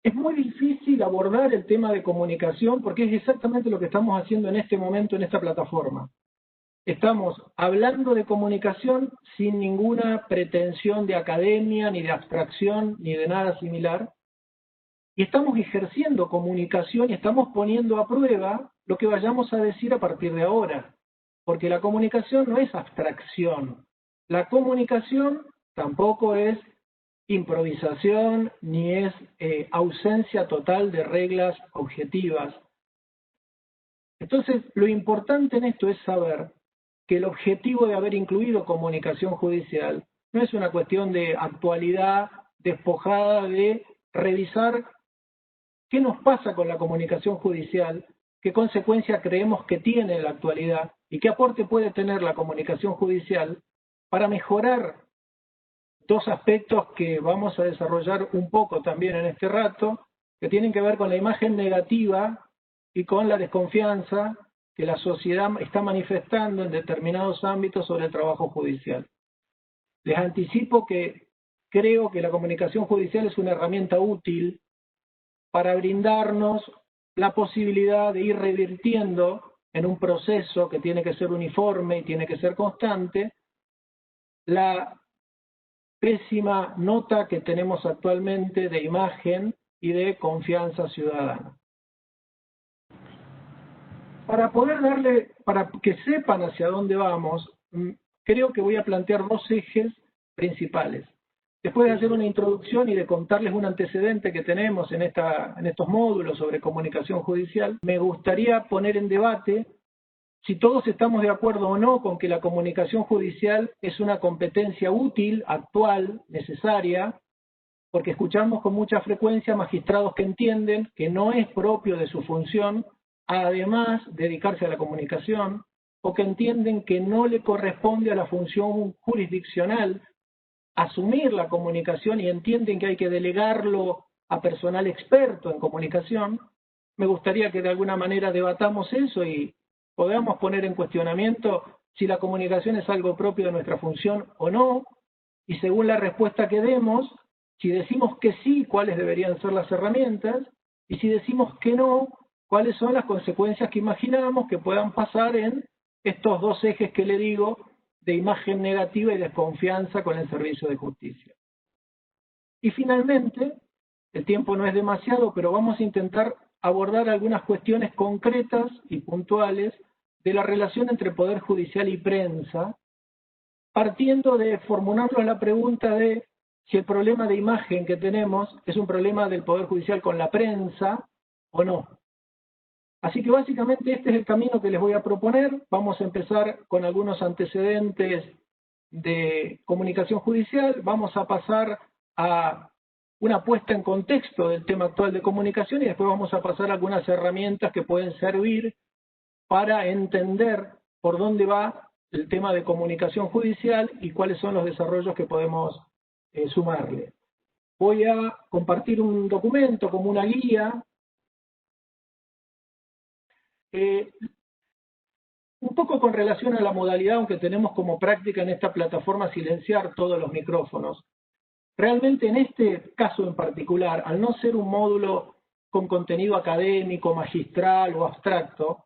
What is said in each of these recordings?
Es muy difícil abordar el tema de comunicación porque es exactamente lo que estamos haciendo en este momento en esta plataforma. Estamos hablando de comunicación sin ninguna pretensión de academia, ni de abstracción, ni de nada similar. Y estamos ejerciendo comunicación y estamos poniendo a prueba lo que vayamos a decir a partir de ahora. Porque la comunicación no es abstracción. La comunicación tampoco es improvisación ni es ausencia total de reglas objetivas. Entonces, lo importante en esto es saber que el objetivo de haber incluido comunicación judicial no es una cuestión de actualidad despojada de revisar qué nos pasa con la comunicación judicial, qué consecuencia creemos que tiene en la actualidad y qué aporte puede tener la comunicación judicial para mejorar dos aspectos que vamos a desarrollar un poco también en este rato, que tienen que ver con la imagen negativa y con la desconfianza que la sociedad está manifestando en determinados ámbitos sobre el trabajo judicial. Les anticipo que creo que la comunicación judicial es una herramienta útil para brindarnos la posibilidad de ir revirtiendo en un proceso que tiene que ser uniforme y tiene que ser constante, la pésima nota que tenemos actualmente de imagen y de confianza ciudadana. Para que sepan hacia dónde vamos, creo que voy a plantear dos ejes principales. Después de hacer una introducción y de contarles un antecedente que tenemos en estos módulos sobre comunicación judicial, me gustaría poner en debate si todos estamos de acuerdo o no con que la comunicación judicial es una competencia útil, actual, necesaria, porque escuchamos con mucha frecuencia magistrados que entienden que no es propio de su función, además, dedicarse a la comunicación, o que entienden que no le corresponde a la función jurisdiccional asumir la comunicación y entienden que hay que delegarlo a personal experto en comunicación. Me gustaría que de alguna manera debatamos eso y podamos poner en cuestionamiento si la comunicación es algo propio de nuestra función o no, y según la respuesta que demos, si decimos que sí, cuáles deberían ser las herramientas, y si decimos que no, cuáles son las consecuencias que imaginamos que puedan pasar en estos dos ejes que le digo, de imagen negativa y desconfianza con el servicio de justicia. Y finalmente, el tiempo no es demasiado, pero vamos a intentar abordar algunas cuestiones concretas y puntuales de la relación entre Poder Judicial y prensa, partiendo de formularnos la pregunta de si el problema de imagen que tenemos es un problema del Poder Judicial con la prensa o no. Así que básicamente este es el camino que les voy a proponer. Vamos a empezar con algunos antecedentes de comunicación judicial, vamos a pasar a una puesta en contexto del tema actual de comunicación y después vamos a pasar a algunas herramientas que pueden servir para entender por dónde va el tema de comunicación judicial y cuáles son los desarrollos que podemos sumarle. Voy a compartir un documento como una guía. Un poco con relación a la modalidad, aunque tenemos como práctica en esta plataforma silenciar todos los micrófonos. Realmente en este caso en particular, al no ser un módulo con contenido académico, magistral o abstracto,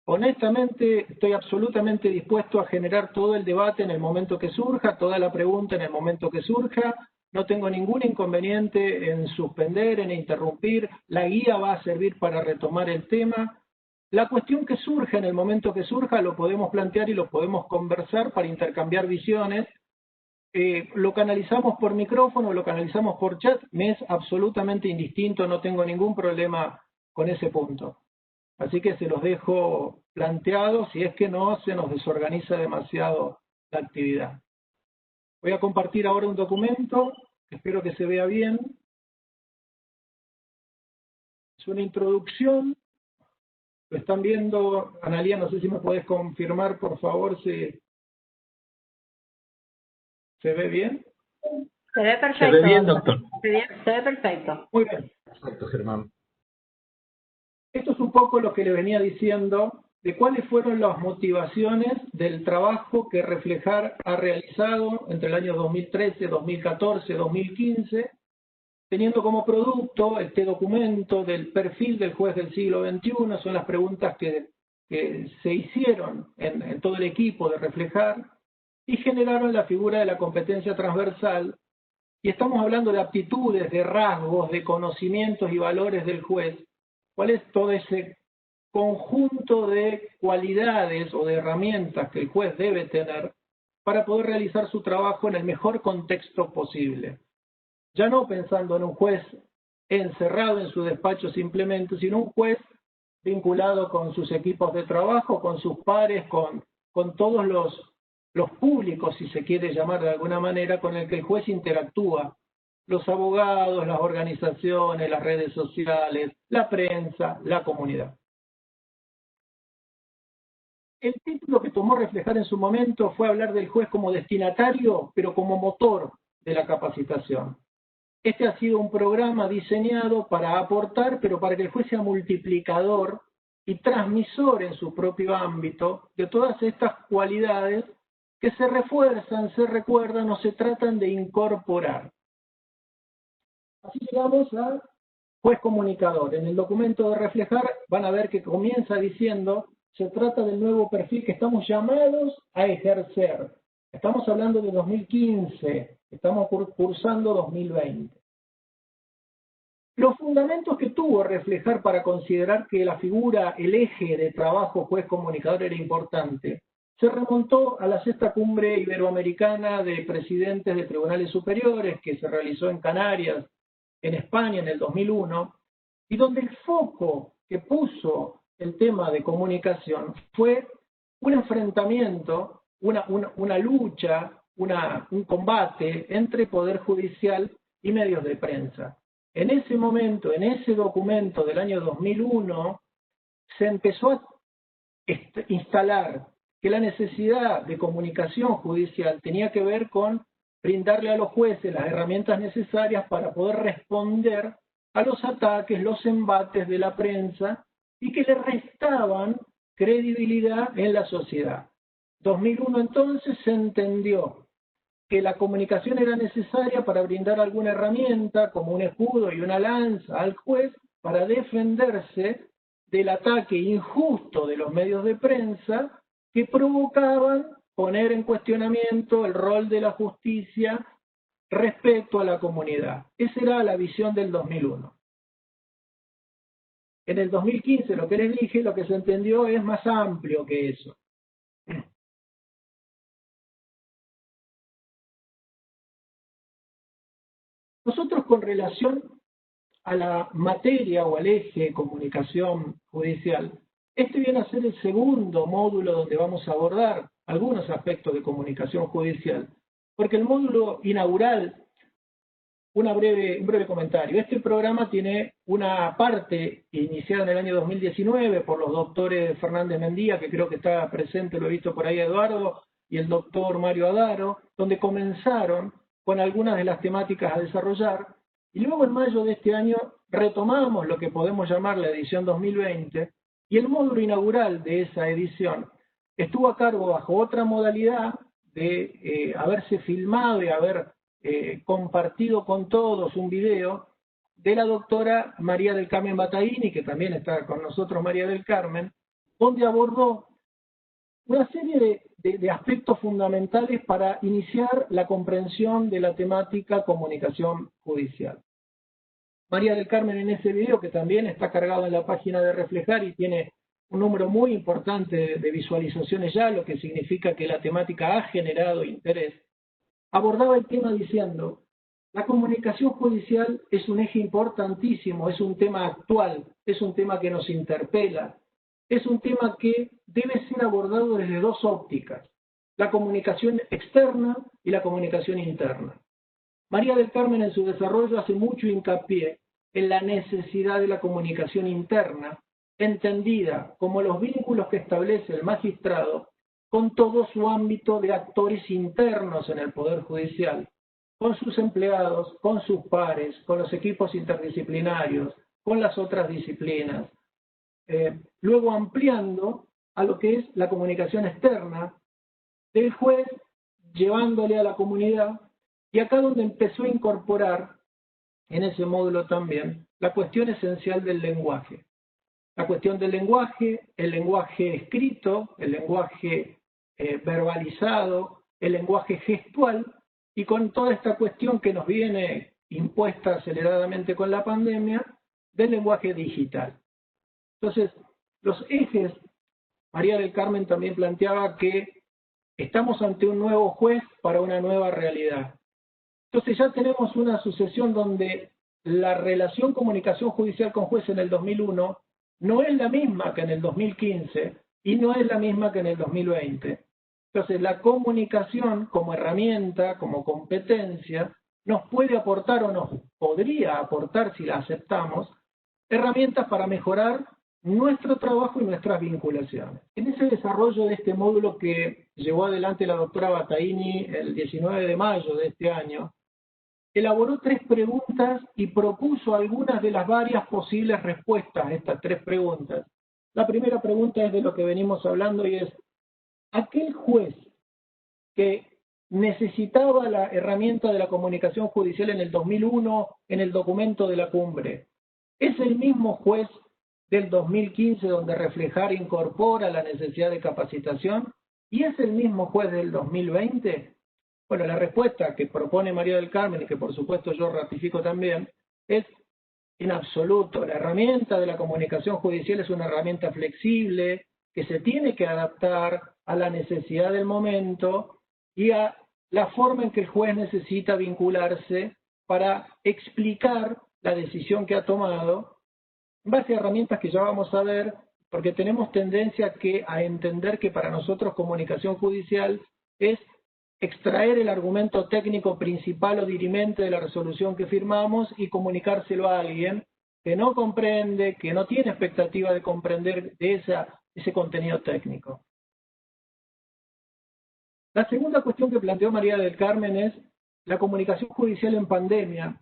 honestamente estoy absolutamente dispuesto a generar todo el debate en el momento que surja, toda la pregunta en el momento que surja. No tengo ningún inconveniente en suspender, en interrumpir. La guía va a servir para retomar el tema. La cuestión que surja en el momento que surja lo podemos plantear y lo podemos conversar para intercambiar visiones. Lo canalizamos por micrófono, lo canalizamos por chat, me es absolutamente indistinto, no tengo ningún problema con ese punto. Así que se los dejo planteados si es que no se nos desorganiza demasiado la actividad. Voy a compartir ahora un documento, espero que se vea bien. Es una introducción. Lo están viendo, Analía, no sé si me podés confirmar, por favor, si se ve bien. Se ve perfecto. Se ve bien, doctor. Se ve perfecto. Muy bien. Perfecto, Germán. Esto es un poco lo que le venía diciendo de cuáles fueron las motivaciones del trabajo que Reflejar ha realizado entre el año 2013, 2014, 2015 teniendo como producto este documento del perfil del juez del siglo XXI. Son las preguntas que se hicieron en todo el equipo de Reflejar y generaron la figura de la competencia transversal. Y estamos hablando de aptitudes, de rasgos, de conocimientos y valores del juez. ¿Cuál es todo ese conjunto de cualidades o de herramientas que el juez debe tener para poder realizar su trabajo en el mejor contexto posible? Ya no pensando en un juez encerrado en su despacho simplemente, sino un juez vinculado con sus equipos de trabajo, con sus pares, con todos los públicos, si se quiere llamar de alguna manera, con el que el juez interactúa. Los abogados, las organizaciones, las redes sociales, la prensa, la comunidad. El título que tomó Reflejar en su momento fue hablar del juez como destinatario, pero como motor de la capacitación. Este ha sido un programa diseñado para aportar, pero para que el juez sea multiplicador y transmisor en su propio ámbito de todas estas cualidades que se refuerzan, se recuerdan o se tratan de incorporar. Así llegamos a juez comunicador. En el documento de Reflejar van a ver que comienza diciendo: se trata del nuevo perfil que estamos llamados a ejercer. Estamos hablando de 2015, estamos cursando 2020. Los fundamentos que tuvo Reflejar para considerar que la figura, el eje de trabajo juez comunicador era importante, se remontó a la sexta cumbre iberoamericana de presidentes de tribunales superiores que se realizó en Canarias, en España, en el 2001, y donde el foco que puso el tema de comunicación fue un enfrentamiento, una lucha, un combate entre poder judicial y medios de prensa. En ese momento, en ese documento del año 2001, se empezó a instalar que la necesidad de comunicación judicial tenía que ver con brindarle a los jueces las herramientas necesarias para poder responder a los ataques, los embates de la prensa y que le restaban credibilidad en la sociedad. 2001 entonces se entendió que la comunicación era necesaria para brindar alguna herramienta como un escudo y una lanza al juez para defenderse del ataque injusto de los medios de prensa que provocaban poner en cuestionamiento el rol de la justicia respecto a la comunidad. Esa era la visión del 2001. En el 2015, lo que les dije, lo que se entendió es más amplio que eso. Nosotros, con relación a la materia o al eje comunicación judicial, este viene a ser el segundo módulo donde vamos a abordar algunos aspectos de comunicación judicial, porque el módulo inaugural, un breve comentario. Este programa tiene una parte iniciada en el año 2019 por los doctores Fernández Mendía, que creo que está presente, lo he visto por ahí Eduardo, y el doctor Mario Adaro, donde comenzaron con algunas de las temáticas a desarrollar, y luego en mayo de este año retomamos lo que podemos llamar la edición 2020, y el módulo inaugural de esa edición estuvo a cargo, bajo otra modalidad, de haberse filmado y haber compartido con todos un video de la doctora María del Carmen Bataini, que también está con nosotros María del Carmen, donde abordó una serie de aspectos fundamentales para iniciar la comprensión de la temática comunicación judicial. María del Carmen, en ese video, que también está cargado en la página de Reflejar y tiene un número muy importante de visualizaciones ya, lo que significa que la temática ha generado interés, abordaba el tema diciendo: la comunicación judicial es un eje importantísimo, es un tema actual, es un tema que nos interpela, es un tema que debe ser abordado desde dos ópticas: la comunicación externa y la comunicación interna. María del Carmen, en su desarrollo, hace mucho hincapié en la necesidad de la comunicación interna, entendida como los vínculos que establece el magistrado con todo su ámbito de actores internos en el Poder Judicial, con sus empleados, con sus pares, con los equipos interdisciplinarios, con las otras disciplinas. Luego ampliando a lo que es la comunicación externa del juez, llevándole a la comunidad, y acá donde empezó a incorporar en ese módulo también, la cuestión esencial del lenguaje. La cuestión del lenguaje, el lenguaje escrito, el lenguaje verbalizado, el lenguaje gestual, y con toda esta cuestión que nos viene impuesta aceleradamente con la pandemia, del lenguaje digital. Entonces, los ejes, María del Carmen también planteaba que estamos ante un nuevo juez para una nueva realidad. Entonces ya tenemos una sucesión donde la relación comunicación judicial con juez en el 2001 no es la misma que en el 2015 y no es la misma que en el 2020. Entonces la comunicación como herramienta, como competencia, nos puede aportar o nos podría aportar, si la aceptamos, herramientas para mejorar nuestro trabajo y nuestras vinculaciones. En ese desarrollo de este módulo que llevó adelante la doctora Battaini el 19 de mayo de este año, elaboró 3 preguntas y propuso algunas de las varias posibles respuestas a estas 3 preguntas. La primera pregunta es de lo que venimos hablando y es, aquel juez que necesitaba la herramienta de la comunicación judicial en el 2001, en el documento de la cumbre, ¿es el mismo juez del 2015 donde reflejar incorpora la necesidad de capacitación? ¿Y es el mismo juez del 2020? Bueno, la respuesta que propone María del Carmen y que por supuesto yo ratifico también es en absoluto. La herramienta de la comunicación judicial es una herramienta flexible que se tiene que adaptar a la necesidad del momento y a la forma en que el juez necesita vincularse para explicar la decisión que ha tomado en base a herramientas que ya vamos a ver, porque tenemos tendencia a entender que para nosotros comunicación judicial es extraer el argumento técnico principal o dirimente de la resolución que firmamos y comunicárselo a alguien que no comprende, que no tiene expectativa de comprender ese contenido técnico. La segunda cuestión que planteó María del Carmen es la comunicación judicial en pandemia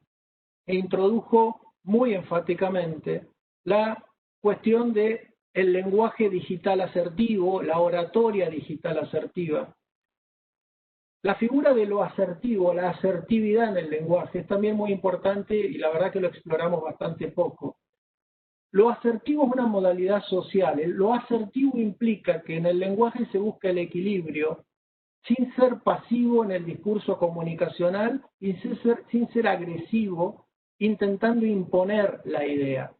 e introdujo muy enfáticamente la cuestión del lenguaje digital asertivo, la oratoria digital asertiva. La figura de lo asertivo, la asertividad en el lenguaje es también muy importante y la verdad que lo exploramos bastante poco. Lo asertivo es una modalidad social. Lo asertivo implica que en el lenguaje se busca el equilibrio sin ser pasivo en el discurso comunicacional y sin ser agresivo, intentando imponer la idea.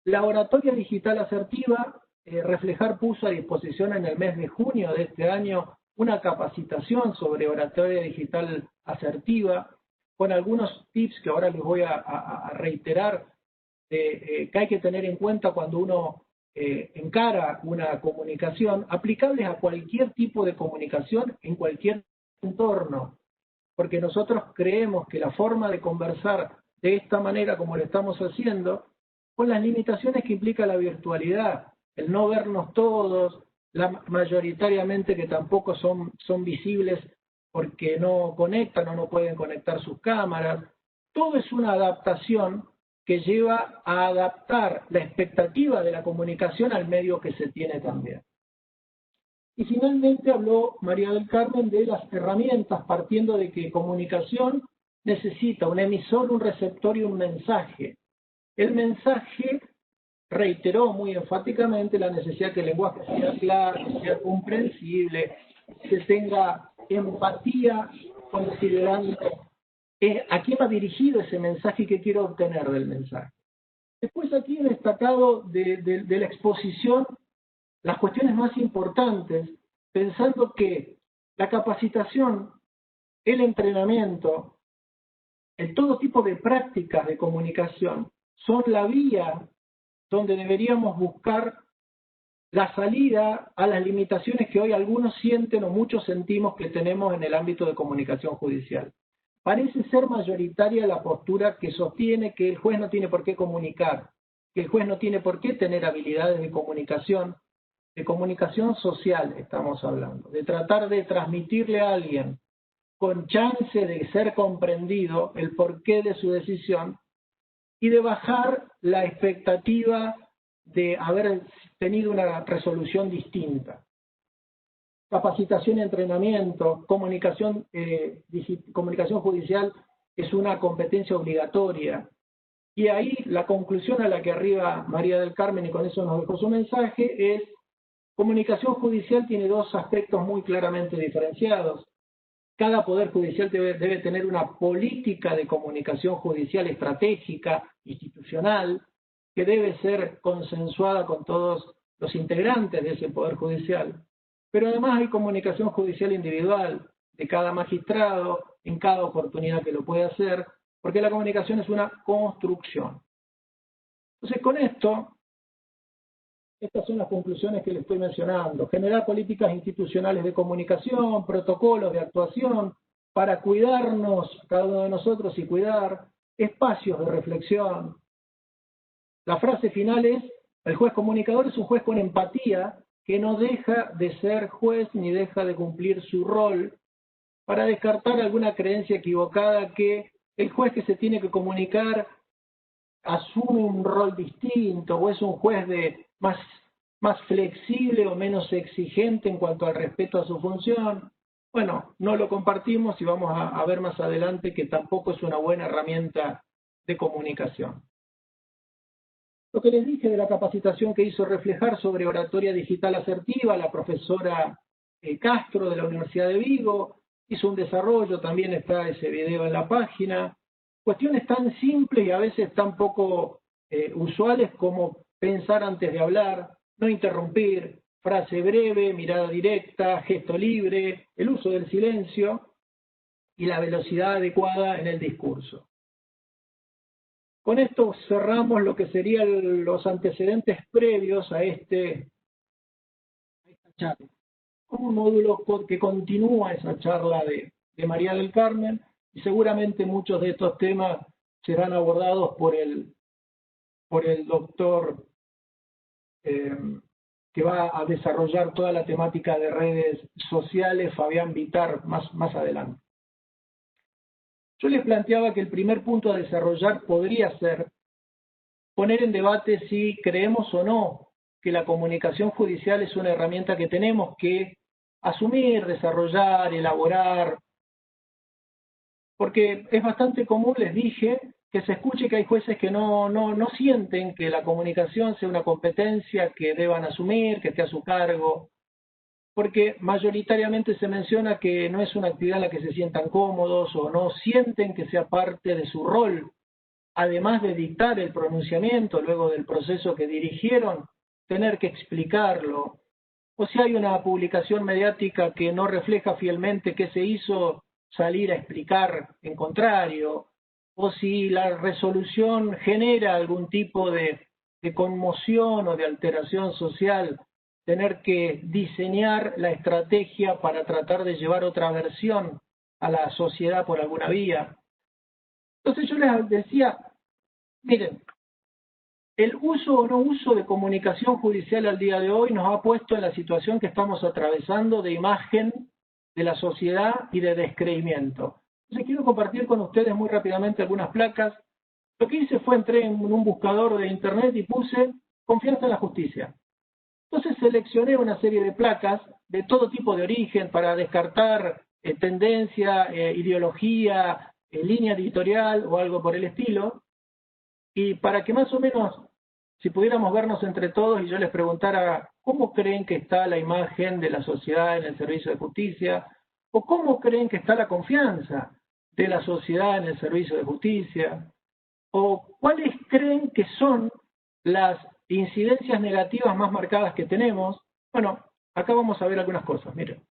La oratoria digital asertiva, Reflejar puso a disposición en el mes de junio de este año una capacitación sobre oratoria digital asertiva, con algunos tips que ahora les voy a reiterar, que hay que tener en cuenta cuando uno encara una comunicación, aplicables a cualquier tipo de comunicación en cualquier entorno, porque nosotros creemos que la forma de conversar de esta manera como lo estamos haciendo, con las limitaciones que implica la virtualidad, el no vernos todos, mayoritariamente que tampoco son visibles porque no conectan o no pueden conectar sus cámaras, todo es una adaptación que lleva a adaptar la expectativa de la comunicación al medio que se tiene también. Y finalmente habló María del Carmen de las herramientas, partiendo de que comunicación necesita un emisor, un receptor y un mensaje. El mensaje reiteró muy enfáticamente la necesidad que el lenguaje sea claro, sea comprensible, se tenga empatía, considerando a quién va dirigido ese mensaje y qué quiero obtener del mensaje. Después aquí he destacado de la exposición las cuestiones más importantes, pensando que la capacitación, el entrenamiento, en todo tipo de prácticas de comunicación son la vía donde deberíamos buscar la salida a las limitaciones que hoy algunos sienten o muchos sentimos que tenemos en el ámbito de comunicación judicial. Parece ser mayoritaria la postura que sostiene que el juez no tiene por qué comunicar, que el juez no tiene por qué tener habilidades de comunicación social estamos hablando, de tratar de transmitirle a alguien con chance de ser comprendido el porqué de su decisión y de bajar la expectativa de haber tenido una resolución distinta. Capacitación y entrenamiento, comunicación judicial es una competencia obligatoria. Y ahí la conclusión a la que arriba María del Carmen, y con eso nos dejó su mensaje, es: comunicación judicial tiene dos aspectos muy claramente diferenciados. Cada poder judicial debe tener una política de comunicación judicial estratégica, institucional, que debe ser consensuada con todos los integrantes de ese poder judicial. Pero además hay comunicación judicial individual de cada magistrado en cada oportunidad que lo puede hacer, porque la comunicación es una construcción. Entonces, con esto, estas son las conclusiones que le estoy mencionando. Generar políticas institucionales de comunicación, protocolos de actuación para cuidarnos, cada uno de nosotros, y cuidar espacios de reflexión. La frase final es: el juez comunicador es un juez con empatía que no deja de ser juez ni deja de cumplir su rol, para descartar alguna creencia equivocada que el juez que se tiene que comunicar asume un rol distinto, o es un juez más flexible o menos exigente en cuanto al respeto a su función. Bueno, no lo compartimos y vamos a ver más adelante que tampoco es una buena herramienta de comunicación. Lo que les dije de la capacitación que hizo Reflejar sobre oratoria digital asertiva, la profesora Castro de la Universidad de Vigo, hizo un desarrollo, también está ese video en la página. Cuestiones tan simples y a veces tan poco usuales como pensar antes de hablar, no interrumpir, frase breve, mirada directa, gesto libre, el uso del silencio y la velocidad adecuada en el discurso. Con esto cerramos lo que serían los antecedentes previos a esta charla. Un módulo que continúa esa charla de María del Carmen, y seguramente muchos de estos temas serán abordados por el doctor que va a desarrollar toda la temática de redes sociales, Fabián Vitar, más adelante. Yo les planteaba que el primer punto a desarrollar podría ser poner en debate si creemos o no que la comunicación judicial es una herramienta que tenemos que asumir, desarrollar, elaborar, porque es bastante común, les dije, que se escuche que hay jueces que no sienten que la comunicación sea una competencia que deban asumir, que esté a su cargo, porque mayoritariamente se menciona que no es una actividad en la que se sientan cómodos o no sienten que sea parte de su rol, además de dictar el pronunciamiento luego del proceso que dirigieron, tener que explicarlo. O si hay una publicación mediática que no refleja fielmente qué se hizo, salir a explicar en contrario, o si la resolución genera algún tipo de conmoción o de alteración social, tener que diseñar la estrategia para tratar de llevar otra versión a la sociedad por alguna vía. Entonces yo les decía, miren, el uso o no uso de comunicación judicial al día de hoy nos ha puesto en la situación que estamos atravesando de imagen de la sociedad y de descreimiento. Entonces quiero compartir con ustedes muy rápidamente algunas placas. Lo que hice fue entré en un buscador de internet y puse confianza en la justicia. Entonces seleccioné una serie de placas de todo tipo de origen para descartar tendencia, ideología, línea editorial o algo por el estilo. Y para que más o menos, si pudiéramos vernos entre todos y yo les preguntara cómo creen que está la imagen de la sociedad en el servicio de justicia, o cómo creen que está la confianza de la sociedad en el servicio de justicia, o cuáles creen que son las incidencias negativas más marcadas que tenemos. Bueno, acá vamos a ver algunas cosas, miren.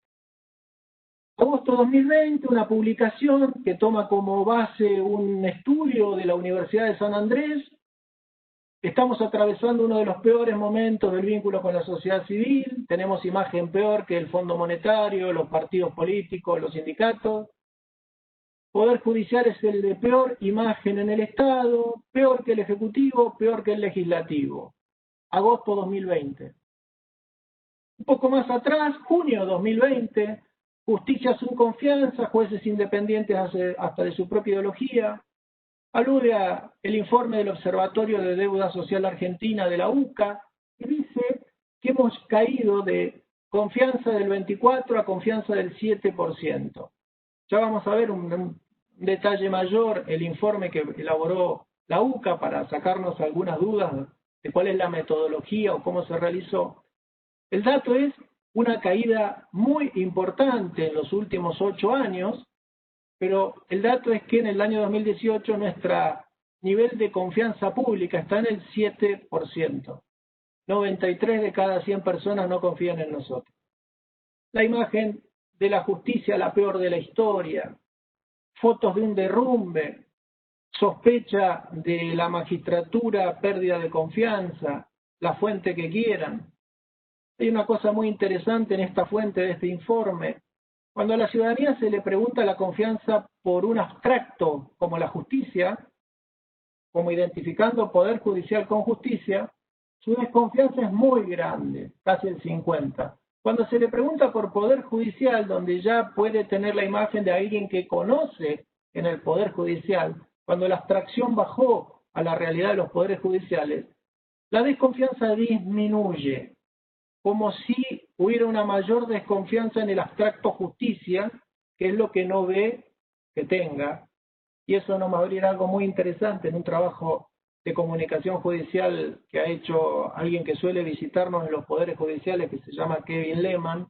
Agosto 2020, una publicación que toma como base un estudio de la Universidad de San Andrés. Estamos atravesando uno de los peores momentos del vínculo con la sociedad civil. Tenemos imagen peor que el Fondo Monetario, los partidos políticos, los sindicatos. Poder judicial es el de peor imagen en el Estado, peor que el Ejecutivo, peor que el Legislativo. Agosto 2020. Un poco más atrás, junio 2020, justicia sin confianza, jueces independientes hasta de su propia ideología. Alude al informe del Observatorio de Deuda Social Argentina de la UCA, que dice que hemos caído de confianza del 24% a confianza del 7%. Ya vamos a ver detalle mayor el informe que elaboró la UCA para sacarnos algunas dudas de cuál es la metodología o cómo se realizó. El dato es una caída muy importante en los últimos 8 años, pero el dato es que en el año 2018 nuestro nivel de confianza pública está en el 7%. 93 de cada 100 personas no confían en nosotros. La imagen de la justicia, la peor de la historia, fotos de un derrumbe, sospecha de la magistratura, pérdida de confianza, la fuente que quieran. Hay una cosa muy interesante en esta fuente de este informe. Cuando a la ciudadanía se le pregunta la confianza por un abstracto como la justicia, como identificando poder judicial con justicia, su desconfianza es muy grande, casi el 50%. Cuando se le pregunta por poder judicial, donde ya puede tener la imagen de alguien que conoce en el poder judicial, cuando la abstracción bajó a la realidad de los poderes judiciales, la desconfianza disminuye, como si hubiera una mayor desconfianza en el abstracto justicia, que es lo que no ve que tenga. Y eso nos va a abrir algo muy interesante en un trabajo de comunicación judicial que ha hecho alguien que suele visitarnos en los poderes judiciales, que se llama Kevin Lehman,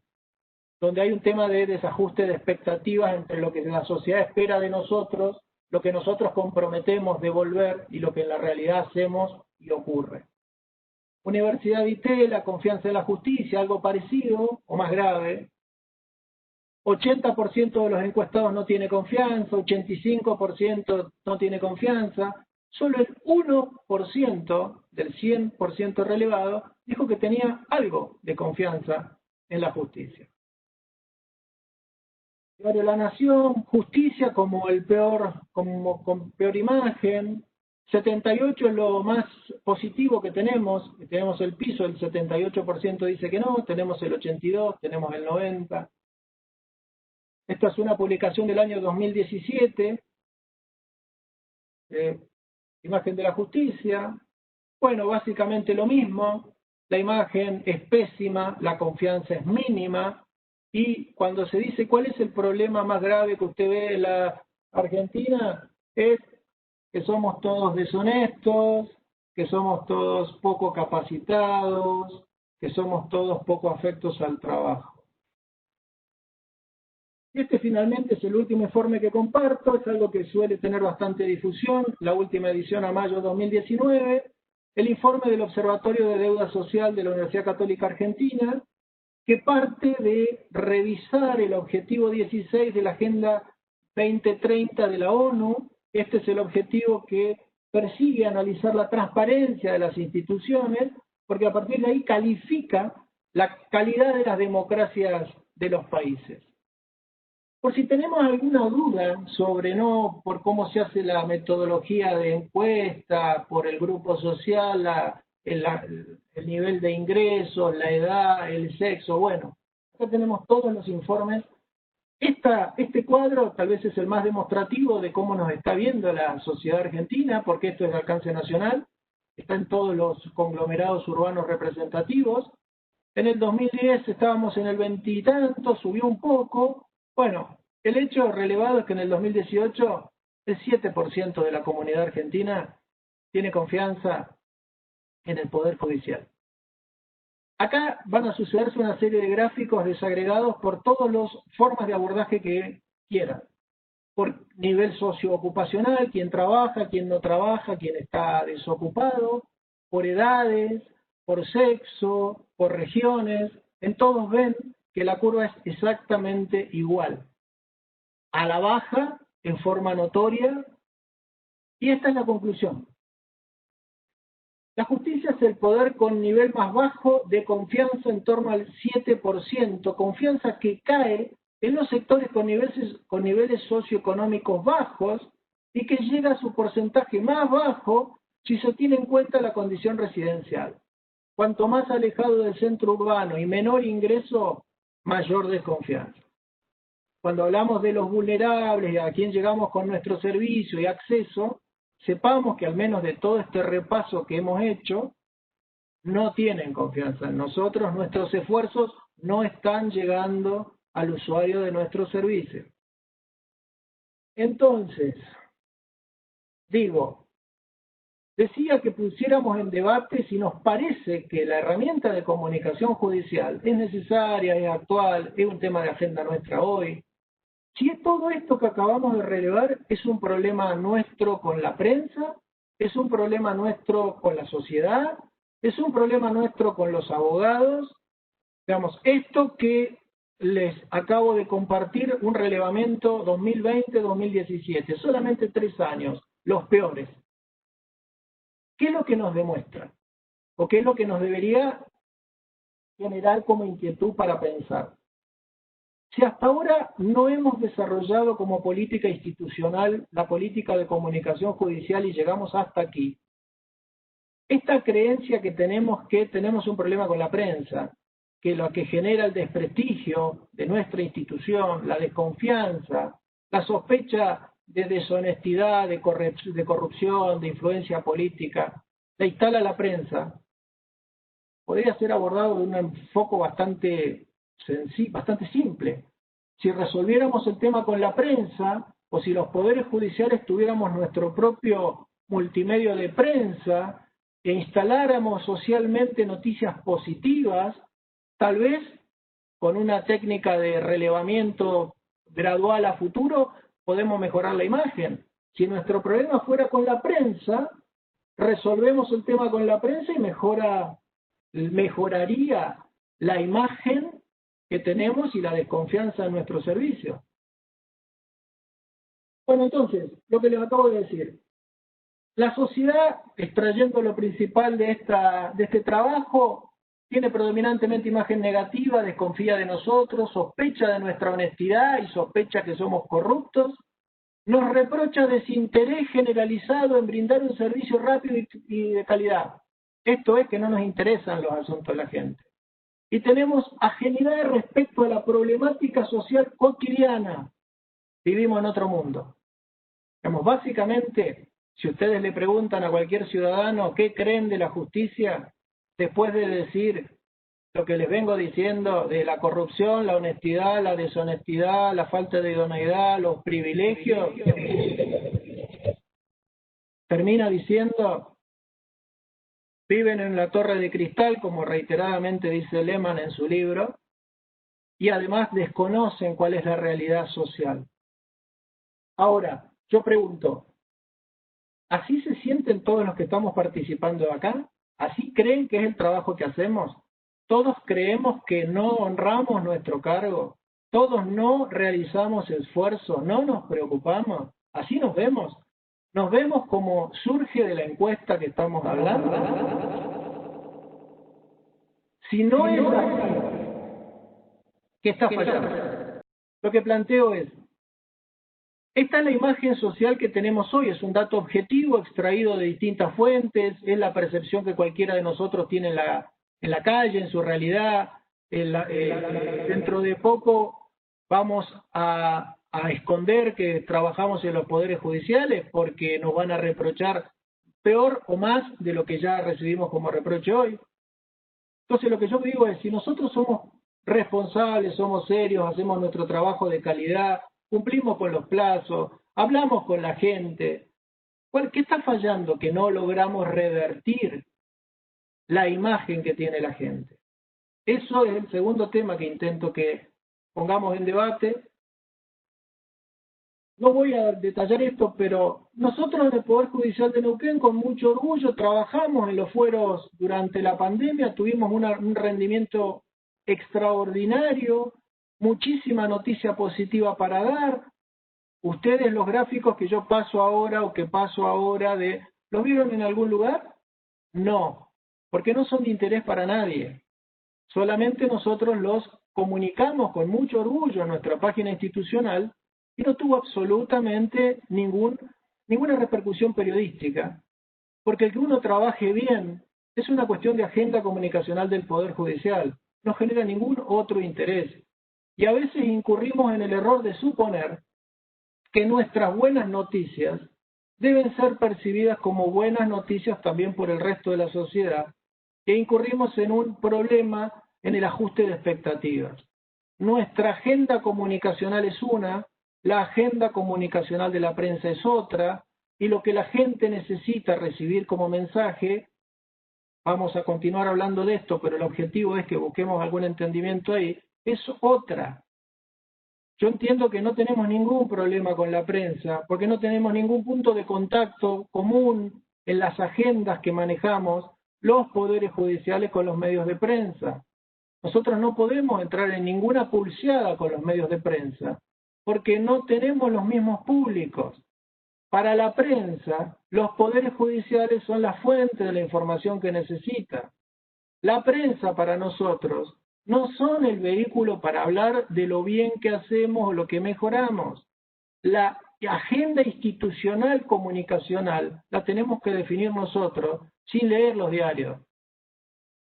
donde hay un tema de desajuste de expectativas entre lo que la sociedad espera de nosotros, lo que nosotros comprometemos devolver y lo que en la realidad hacemos y ocurre. Universidad de IT, la confianza en la justicia, algo parecido o más grave. 80% de los encuestados no tiene confianza, 85% no tiene confianza. Solo el 1% del 100% relevado dijo que tenía algo de confianza en la justicia. Diario La Nación, justicia como el peor, con peor imagen. 78 es lo más positivo que tenemos el piso, el 78% dice que no, tenemos el 82%, tenemos el 90%. Esta es una publicación del año 2017, imagen de la justicia. Bueno, básicamente lo mismo, la imagen es pésima, la confianza es mínima, y cuando se dice cuál es el problema más grave que usted ve en la Argentina, es que somos todos deshonestos, que somos todos poco capacitados, que somos todos poco afectos al trabajo. Este finalmente es el último informe que comparto, es algo que suele tener bastante difusión, la última edición a mayo de 2019, el informe del Observatorio de Deuda Social de la Universidad Católica Argentina, que parte de revisar el objetivo 16 de la Agenda 2030 de la ONU. Este es el objetivo que persigue analizar la transparencia de las instituciones, porque a partir de ahí califica la calidad de las democracias de los países. Por si tenemos alguna duda sobre por cómo se hace la metodología de encuesta, por el grupo social, el nivel de ingresos, la edad, el sexo, bueno, acá tenemos todos los informes. Este cuadro tal vez es el más demostrativo de cómo nos está viendo la sociedad argentina, porque esto es de alcance nacional, está en todos los conglomerados urbanos representativos. En el 2010 estábamos en el 20 y tanto, subió un poco. Bueno, el hecho relevado es que en el 2018 el 7% de la comunidad argentina tiene confianza en el Poder Judicial. Acá van a sucederse una serie de gráficos desagregados por todas las formas de abordaje que quieran. Por nivel socioocupacional, quién trabaja, quién no trabaja, quién está desocupado, por edades, por sexo, por regiones. En todos ven que la curva es exactamente igual. A la baja, en forma notoria, y esta es la conclusión. La justicia es el poder con nivel más bajo de confianza, en torno al 7%, confianza que cae en los sectores con niveles socioeconómicos bajos y que llega a su porcentaje más bajo si se tiene en cuenta la condición residencial. Cuanto más alejado del centro urbano y menor ingreso, mayor desconfianza. Cuando hablamos de los vulnerables y a quién llegamos con nuestro servicio y acceso, sepamos que al menos de todo este repaso que hemos hecho, no tienen confianza en nosotros, nuestros esfuerzos no están llegando al usuario de nuestro servicio. Entonces, digo, decía que pusiéramos en debate si nos parece que la herramienta de comunicación judicial es necesaria, es actual, es un tema de agenda nuestra hoy. Si todo esto que acabamos de relevar es un problema nuestro con la prensa, es un problema nuestro con la sociedad, es un problema nuestro con los abogados. Digamos, esto que les acabo de compartir, un relevamiento 2020-2017, solamente 3 años, los peores. ¿Qué es lo que nos demuestra? ¿O qué es lo que nos debería generar como inquietud para pensar? Si hasta ahora no hemos desarrollado como política institucional la política de comunicación judicial y llegamos hasta aquí, esta creencia que tenemos un problema con la prensa, que lo que genera el desprestigio de nuestra institución, la desconfianza, la sospecha de deshonestidad, de corrupción, de influencia política, la instala la prensa, podría ser abordado de un enfoque bastante simple. Si resolviéramos el tema con la prensa, o si los poderes judiciales tuviéramos nuestro propio multimedio de prensa, e instaláramos socialmente noticias positivas, tal vez con una técnica de relevamiento gradual a futuro, podemos mejorar la imagen. Si nuestro problema fuera con la prensa, resolvemos el tema con la prensa y mejoraría la imagen que tenemos y la desconfianza en nuestro servicio. Bueno, entonces, lo que les acabo de decir. La sociedad, extrayendo lo principal de este trabajo, tiene predominantemente imagen negativa, desconfía de nosotros, sospecha de nuestra honestidad y sospecha que somos corruptos, nos reprocha desinterés generalizado en brindar un servicio rápido y de calidad. Esto es que no nos interesan los asuntos de la gente. Y tenemos ajenidad respecto a la problemática social cotidiana. Vivimos en otro mundo. Digamos, básicamente, si ustedes le preguntan a cualquier ciudadano qué creen de la justicia, después de decir lo que les vengo diciendo de la corrupción, la honestidad, la deshonestidad, la falta de idoneidad, los privilegios, termina diciendo: viven en la torre de cristal, como reiteradamente dice Lehmann en su libro, y además desconocen cuál es la realidad social. Ahora, yo pregunto, ¿así se sienten todos los que estamos participando acá? ¿Así creen que es el trabajo que hacemos? ¿Todos creemos que no honramos nuestro cargo? ¿Todos no realizamos esfuerzo? ¿No nos preocupamos? ¿Así nos vemos? ¿Nos vemos como surge de la encuesta que estamos hablando? Si no es así, ¿qué está fallando? Lo que planteo es, esta es la imagen social que tenemos hoy, es un dato objetivo extraído de distintas fuentes, es la percepción que cualquiera de nosotros tiene en la calle, en su realidad. Dentro de poco vamos a esconder que trabajamos en los poderes judiciales porque nos van a reprochar peor o más de lo que ya recibimos como reproche hoy. Entonces lo que yo digo es, si nosotros somos responsables, somos serios, hacemos nuestro trabajo de calidad, cumplimos con los plazos, hablamos con la gente, ¿qué está fallando que no logramos revertir la imagen que tiene la gente? Eso es el segundo tema que intento que pongamos en debate. No voy a detallar esto, pero nosotros en el Poder Judicial de Neuquén con mucho orgullo trabajamos en los fueros durante la pandemia, tuvimos un rendimiento extraordinario, muchísima noticia positiva para dar. Ustedes los gráficos que yo paso ahora o que paso ahora, ¿los vieron en algún lugar? No, porque no son de interés para nadie. Solamente nosotros los comunicamos con mucho orgullo en nuestra página institucional y no tuvo absolutamente ninguna repercusión periodística, porque el que uno trabaje bien es una cuestión de agenda comunicacional del Poder Judicial, no genera ningún otro interés. Y a veces incurrimos en el error de suponer que nuestras buenas noticias deben ser percibidas como buenas noticias también por el resto de la sociedad, e incurrimos en un problema en el ajuste de expectativas. Nuestra agenda comunicacional es una, la agenda comunicacional de la prensa es otra, y lo que la gente necesita recibir como mensaje, vamos a continuar hablando de esto, pero el objetivo es que busquemos algún entendimiento ahí, es otra. Yo entiendo que no tenemos ningún problema con la prensa, porque no tenemos ningún punto de contacto común en las agendas que manejamos los poderes judiciales con los medios de prensa. Nosotros no podemos entrar en ninguna pulseada con los medios de prensa, porque no tenemos los mismos públicos. Para la prensa, los poderes judiciales son la fuente de la información que necesita. La prensa para nosotros no son el vehículo para hablar de lo bien que hacemos o lo que mejoramos. La agenda institucional comunicacional la tenemos que definir nosotros sin leer los diarios.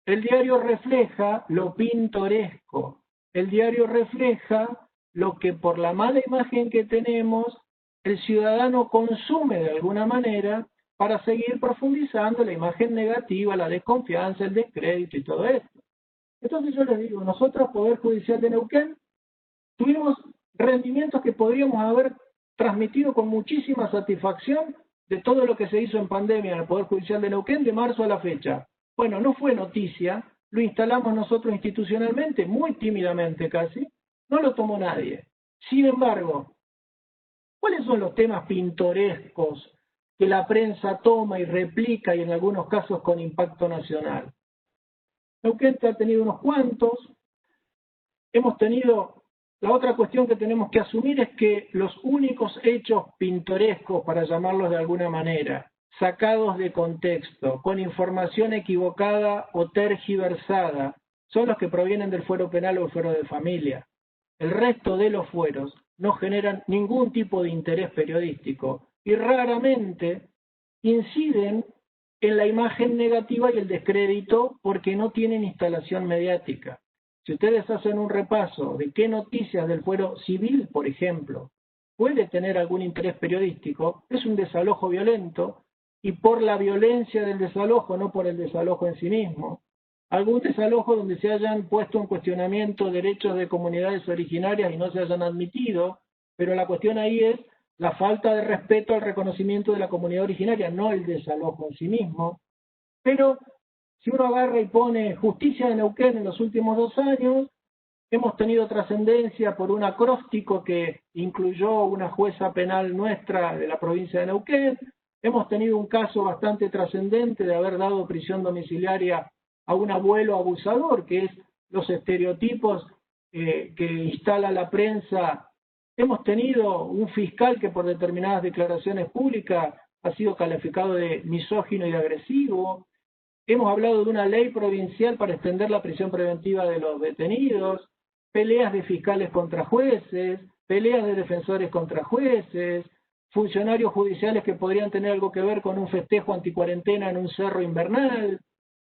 El diario refleja lo pintoresco. El diario refleja lo que por la mala imagen que tenemos el ciudadano consume de alguna manera para seguir profundizando la imagen negativa, la desconfianza, el descrédito y todo esto. Entonces yo les digo, nosotros, Poder Judicial de Neuquén, tuvimos rendimientos que podríamos haber transmitido con muchísima satisfacción de todo lo que se hizo en pandemia en el Poder Judicial de Neuquén de marzo a la fecha. Bueno, no fue noticia, lo instalamos nosotros institucionalmente, muy tímidamente casi, no lo tomó nadie. Sin embargo, ¿cuáles son los temas pintorescos que la prensa toma y replica y en algunos casos con impacto nacional? Neuquén ha tenido unos cuantos. Hemos tenido, la otra cuestión que tenemos que asumir es que los únicos hechos pintorescos, para llamarlos de alguna manera, sacados de contexto, con información equivocada o tergiversada, son los que provienen del fuero penal o el fuero de familia. El resto de los fueros no generan ningún tipo de interés periodístico y raramente inciden en la imagen negativa y el descrédito porque no tienen instalación mediática. Si ustedes hacen un repaso de qué noticias del fuero civil, por ejemplo, puede tener algún interés periodístico, es un desalojo violento, y por la violencia del desalojo, no por el desalojo en sí mismo. Algún desalojo donde se hayan puesto en cuestionamiento derechos de comunidades originarias y no se hayan admitido, pero la cuestión ahí es la falta de respeto al reconocimiento de la comunidad originaria, no el desalojo en sí mismo. Pero si uno agarra y pone justicia de Neuquén en los últimos 2 años, hemos tenido trascendencia por un acróstico que incluyó una jueza penal nuestra de la provincia de Neuquén. Hemos tenido un caso bastante trascendente de haber dado prisión domiciliaria a un abuelo abusador, que es los estereotipos que instala la prensa. Hemos tenido un fiscal que por determinadas declaraciones públicas ha sido calificado de misógino y agresivo. Hemos hablado de una ley provincial para extender la prisión preventiva de los detenidos, peleas de fiscales contra jueces, peleas de defensores contra jueces, funcionarios judiciales que podrían tener algo que ver con un festejo anticuarentena en un cerro invernal,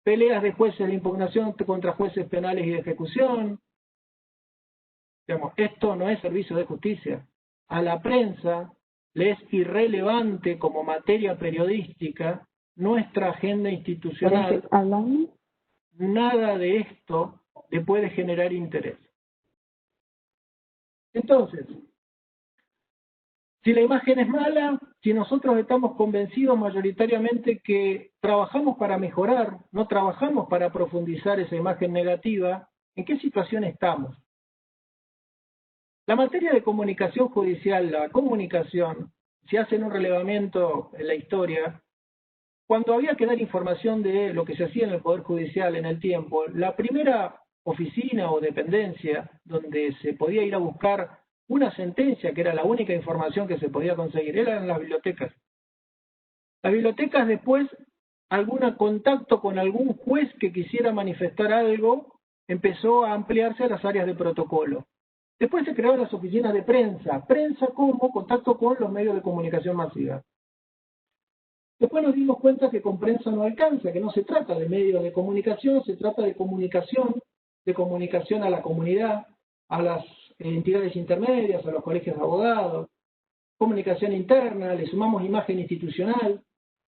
peleas de jueces de impugnación contra jueces penales y de ejecución. Digamos, esto no es servicio de justicia. A la prensa le es irrelevante como materia periodística nuestra agenda institucional. Nada de esto le puede generar interés. Entonces, si la imagen es mala, si nosotros estamos convencidos mayoritariamente que trabajamos para mejorar, no trabajamos para profundizar esa imagen negativa, ¿en qué situación estamos? La materia de comunicación judicial, la comunicación, si hacen un relevamiento en la historia, cuando había que dar información de lo que se hacía en el Poder Judicial en el tiempo, la primera oficina o dependencia donde se podía ir a buscar una sentencia, que era la única información que se podía conseguir, eran las bibliotecas. Las bibliotecas después, algún contacto con algún juez que quisiera manifestar algo, empezó a ampliarse a las áreas de protocolo. Después se crearon las oficinas de prensa, prensa como contacto con los medios de comunicación masiva. Después nos dimos cuenta que con prensa no alcanza, que no se trata de medios de comunicación, se trata de comunicación a la comunidad, a las entidades intermedias, a los colegios de abogados, comunicación interna, le sumamos imagen institucional.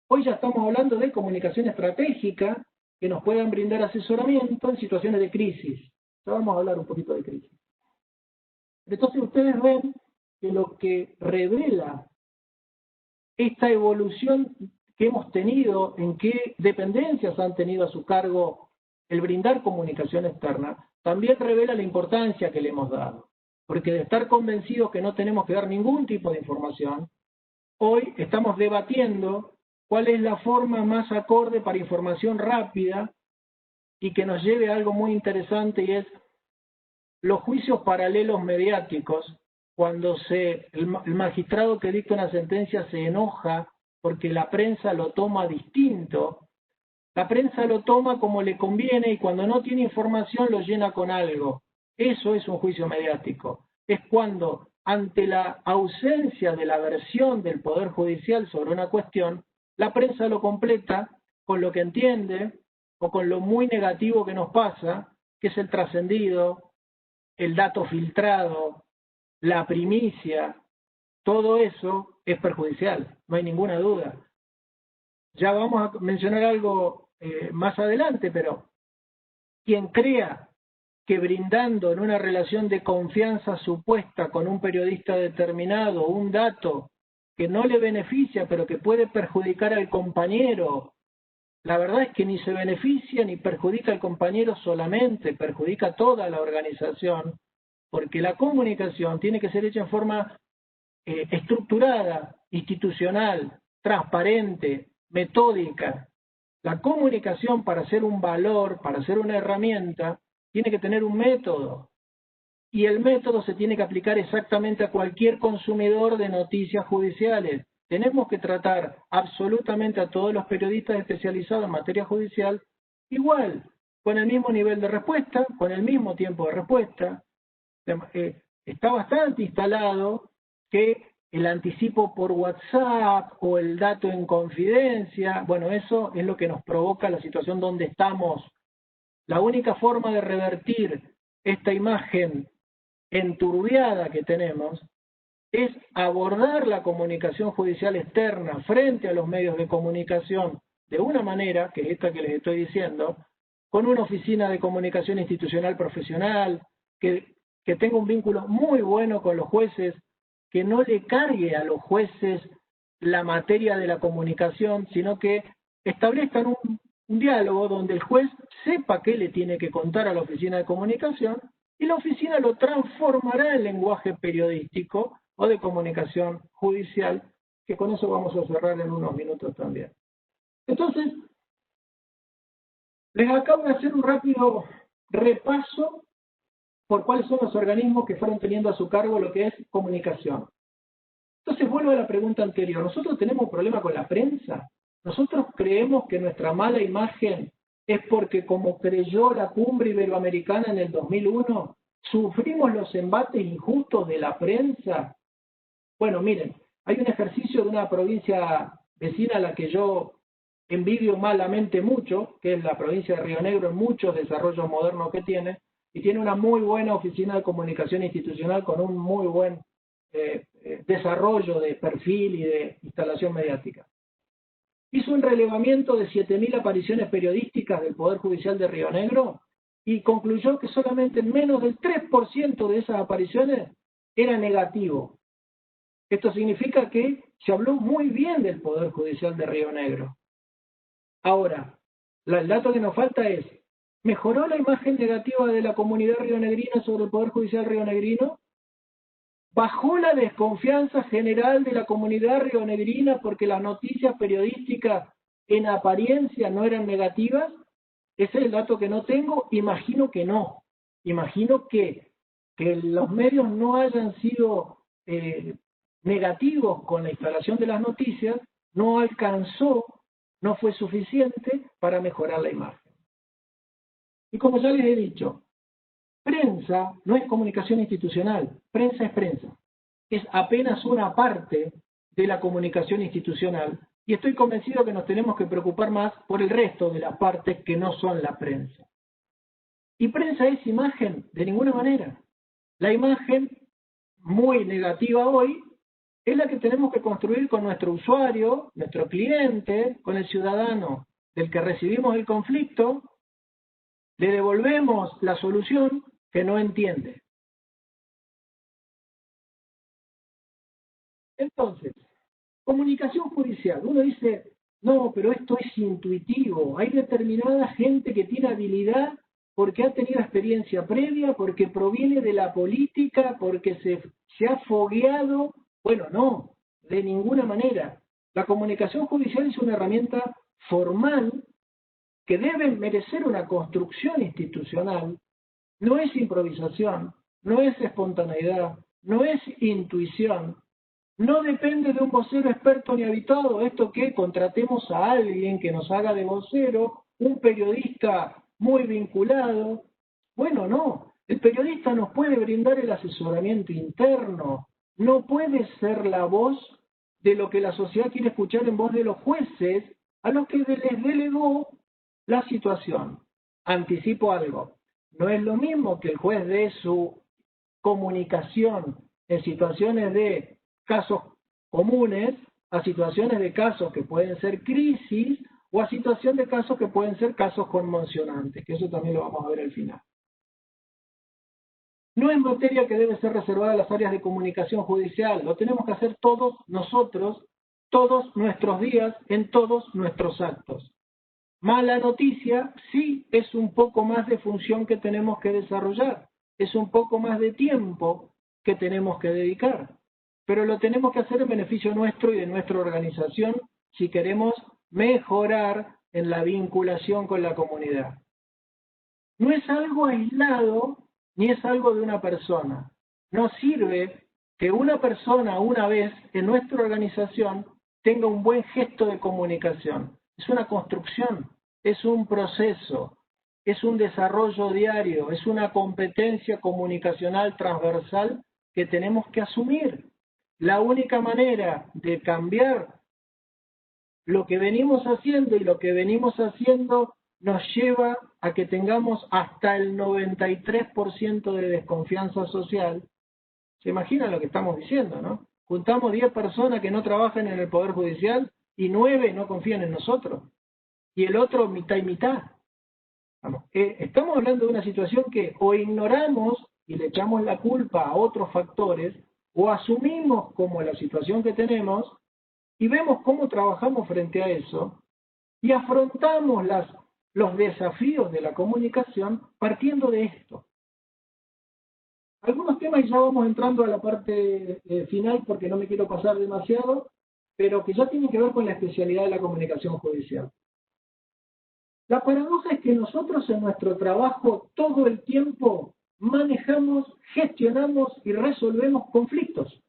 Hoy ya estamos hablando de comunicación estratégica que nos puedan brindar asesoramiento en situaciones de crisis. Ya vamos a hablar un poquito de crisis. Entonces ustedes ven que lo que revela esta evolución que hemos tenido, en qué dependencias han tenido a su cargo el brindar comunicación externa, también revela la importancia que le hemos dado. Porque de estar convencidos que no tenemos que dar ningún tipo de información, hoy estamos debatiendo cuál es la forma más acorde para información rápida y que nos lleve a algo muy interesante, y es los juicios paralelos mediáticos, cuando el magistrado que dicta una sentencia se enoja porque la prensa lo toma distinto. La prensa lo toma como le conviene y cuando no tiene información lo llena con algo. Eso es un juicio mediático. Es cuando, ante la ausencia de la versión del Poder Judicial sobre una cuestión, la prensa lo completa con lo que entiende o con lo muy negativo que nos pasa, que es el trascendido, el dato filtrado, la primicia. Todo eso es perjudicial, no hay ninguna duda. Ya vamos a mencionar algo más adelante, pero quien crea que brindando en una relación de confianza supuesta con un periodista determinado un dato que no le beneficia, pero que puede perjudicar al compañero, la verdad es que ni se beneficia ni perjudica al compañero solamente, perjudica a toda la organización, porque la comunicación tiene que ser hecha en forma estructurada, institucional, transparente, metódica. La comunicación, para ser un valor, para ser una herramienta, tiene que tener un método. Y el método se tiene que aplicar exactamente a cualquier consumidor de noticias judiciales. Tenemos que tratar absolutamente a todos los periodistas especializados en materia judicial igual, con el mismo nivel de respuesta, con el mismo tiempo de respuesta. Está bastante instalado que el anticipo por WhatsApp o el dato en confidencia, bueno, eso es lo que nos provoca la situación donde estamos. La única forma de revertir esta imagen enturbiada que tenemos es abordar la comunicación judicial externa frente a los medios de comunicación de una manera, que es esta que les estoy diciendo, con una oficina de comunicación institucional profesional, que tenga un vínculo muy bueno con los jueces, que no le cargue a los jueces la materia de la comunicación, sino que establezcan un diálogo donde el juez sepa qué le tiene que contar a la oficina de comunicación y la oficina lo transformará en lenguaje periodístico o de comunicación judicial, que con eso vamos a cerrar en unos minutos también. Entonces, les acabo de hacer un rápido repaso por cuáles son los organismos que fueron teniendo a su cargo lo que es comunicación. Entonces vuelvo a la pregunta anterior. ¿Nosotros tenemos un problema con la prensa? ¿Nosotros creemos que nuestra mala imagen es porque, como creyó la cumbre iberoamericana en el 2001, sufrimos los embates injustos de la prensa? Bueno, miren, hay un ejercicio de una provincia vecina a la que yo envidio malamente mucho, que es la provincia de Río Negro, en muchos desarrollos modernos que tiene, y tiene una muy buena oficina de comunicación institucional con un muy buen desarrollo de perfil y de instalación mediática. Hizo un relevamiento de 7.000 apariciones periodísticas del Poder Judicial de Río Negro y concluyó que solamente menos del 3% de esas apariciones era negativo. Esto significa que se habló muy bien del Poder Judicial de Río Negro. Ahora, el dato que nos falta es, ¿mejoró la imagen negativa de la comunidad rionegrina sobre el Poder Judicial rionegrino? ¿Bajó la desconfianza general de la comunidad rionegrina porque las noticias periodísticas en apariencia no eran negativas? Ese es el dato que no tengo, imagino que no. Imagino que los medios no hayan sido negativos con la instalación de las noticias, no alcanzó, no fue suficiente para mejorar la imagen. Y como ya les he dicho, prensa no es comunicación institucional, prensa es prensa. Es apenas una parte de la comunicación institucional y estoy convencido que nos tenemos que preocupar más por el resto de las partes que no son la prensa. ¿Y prensa es imagen? De ninguna manera. La imagen muy negativa hoy es la que tenemos que construir con nuestro usuario, nuestro cliente, con el ciudadano del que recibimos el conflicto, le devolvemos la solución que no entiende. Entonces, comunicación judicial. Uno dice, no, pero esto es intuitivo. Hay determinada gente que tiene habilidad porque ha tenido experiencia previa, porque proviene de la política, porque se ha fogueado. Bueno, no, de ninguna manera. La comunicación judicial es una herramienta formal que debe merecer una construcción institucional. No es improvisación, no es espontaneidad, no es intuición. No depende de un vocero experto ni habituado, esto que contratemos a alguien que nos haga de vocero, un periodista muy vinculado. Bueno, no, el periodista nos puede brindar el asesoramiento interno, no puede ser la voz de lo que la sociedad quiere escuchar en voz de los jueces a los que les delegó la situación. Anticipo algo, no es lo mismo que el juez dé su comunicación en situaciones de casos comunes a situaciones de casos que pueden ser crisis o a situación de casos que pueden ser casos conmocionantes, que eso también lo vamos a ver al final. No es materia que debe ser reservada a las áreas de comunicación judicial, lo tenemos que hacer todos nosotros, todos nuestros días, en todos nuestros actos. Mala noticia, sí, es un poco más de función que tenemos que desarrollar, es un poco más de tiempo que tenemos que dedicar, pero lo tenemos que hacer en beneficio nuestro y de nuestra organización si queremos mejorar en la vinculación con la comunidad. No es algo aislado ni es algo de una persona. No sirve que una persona una vez en nuestra organización tenga un buen gesto de comunicación. Es una construcción, es un proceso, es un desarrollo diario, es una competencia comunicacional transversal que tenemos que asumir. La única manera de cambiar lo que venimos haciendo y lo que venimos haciendo nos lleva a que tengamos hasta el 93% de desconfianza social. ¿Se imaginan lo que estamos diciendo, no? Juntamos 10 personas que no trabajan en el Poder Judicial y 9 no confían en nosotros. Y el otro mitad y mitad. Estamos hablando de una situación que o ignoramos y le echamos la culpa a otros factores, o asumimos como la situación que tenemos y vemos cómo trabajamos frente a eso y afrontamos los desafíos de la comunicación partiendo de esto. Algunos temas, y ya vamos entrando a la parte final porque no me quiero pasar demasiado, pero que ya tienen que ver con la especialidad de la comunicación judicial. La paradoja es que nosotros en nuestro trabajo todo el tiempo manejamos, gestionamos y resolvemos conflictos.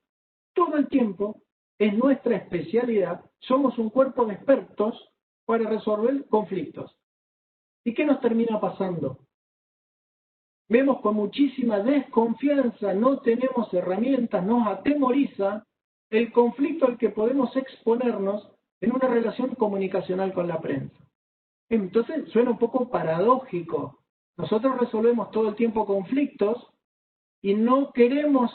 Todo el tiempo es nuestra especialidad, somos un cuerpo de expertos para resolver conflictos. ¿Y qué nos termina pasando? Vemos con muchísima desconfianza, no tenemos herramientas, nos atemoriza el conflicto al que podemos exponernos en una relación comunicacional con la prensa. Entonces suena un poco paradójico. Nosotros resolvemos todo el tiempo conflictos y no queremos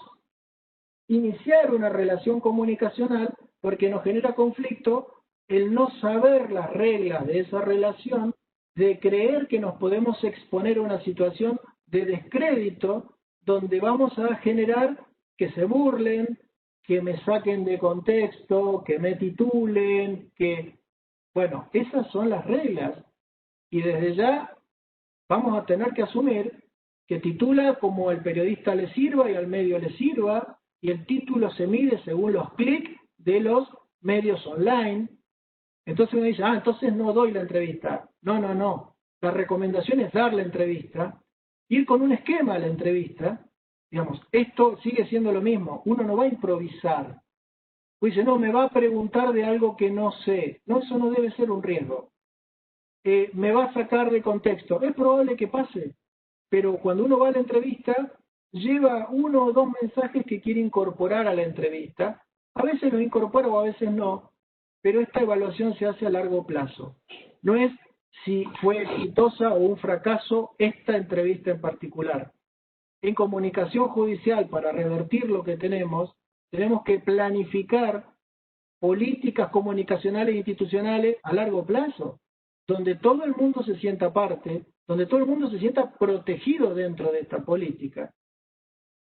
iniciar una relación comunicacional porque nos genera conflicto el no saber las reglas de esa relación, de creer que nos podemos exponer a una situación de descrédito donde vamos a generar que se burlen, que me saquen de contexto, que me titulen, que... Bueno, esas son las reglas y desde ya vamos a tener que asumir que titula como el periodista le sirva y al medio le sirva, y el título se mide según los clics de los medios online. Entonces uno dice, entonces no doy la entrevista. No. La recomendación es dar la entrevista, ir con un esquema a la entrevista. Digamos, esto sigue siendo lo mismo. Uno no va a improvisar. Dice, no, me va a preguntar de algo que no sé. No, eso no debe ser un riesgo. Me va a sacar de contexto. Es probable que pase, pero cuando uno va a la entrevista, lleva 1 o 2 mensajes que quiere incorporar a la entrevista. A veces los incorpora o a veces no, pero esta evaluación se hace a largo plazo. No es si fue exitosa o un fracaso esta entrevista en particular. En comunicación judicial, para revertir lo que tenemos que planificar políticas comunicacionales e institucionales a largo plazo, donde todo el mundo se sienta parte, donde todo el mundo se sienta protegido dentro de esta política,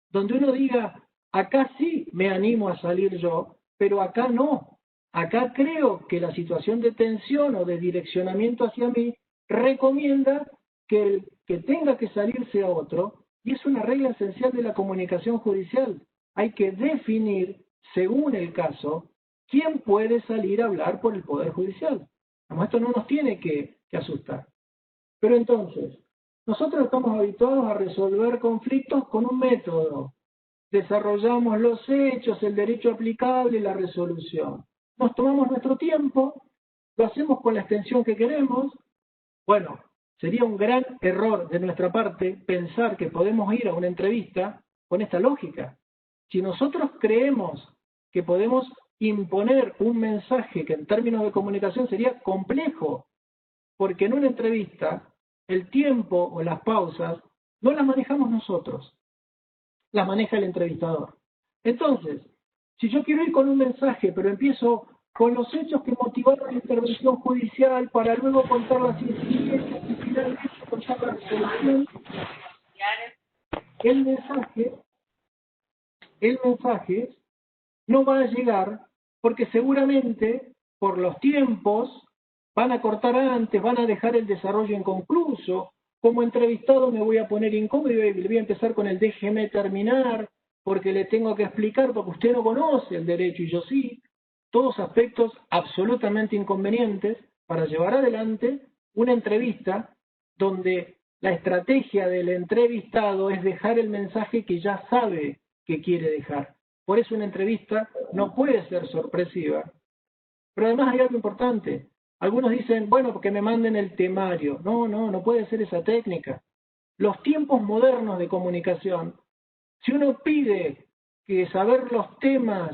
donde uno diga, acá sí me animo a salir yo, pero acá no. Acá creo que la situación de tensión o de direccionamiento hacia mí recomienda que el que tenga que salir sea otro, y es una regla esencial de la comunicación judicial. Hay que definir, según el caso, quién puede salir a hablar por el Poder Judicial. Esto no nos tiene que asustar. Pero entonces, nosotros estamos habituados a resolver conflictos con un método. Desarrollamos los hechos, el derecho aplicable y la resolución. Nos tomamos nuestro tiempo, lo hacemos con la extensión que queremos. Bueno, sería un gran error de nuestra parte pensar que podemos ir a una entrevista con esta lógica. Si nosotros creemos que podemos imponer un mensaje que en términos de comunicación sería complejo, porque en una entrevista el tiempo o las pausas no las manejamos nosotros, las maneja el entrevistador. Entonces, si yo quiero ir con un mensaje, pero empiezo con los hechos que motivaron la intervención judicial para luego contar las incidencias y finalmente contar la resolución, el mensaje no va a llegar porque seguramente por los tiempos van a cortar antes, van a dejar el desarrollo inconcluso. Como entrevistado me voy a poner incómodo y le voy a empezar con el déjeme terminar, porque le tengo que explicar, porque usted no conoce el derecho y yo sí. Todos aspectos absolutamente inconvenientes para llevar adelante una entrevista donde la estrategia del entrevistado es dejar el mensaje que ya sabe que quiere dejar. Por eso una entrevista no puede ser sorpresiva. Pero además hay algo importante. Algunos dicen, bueno, porque me manden el temario. No puede ser esa técnica. Los tiempos modernos de comunicación, si uno pide que saber los temas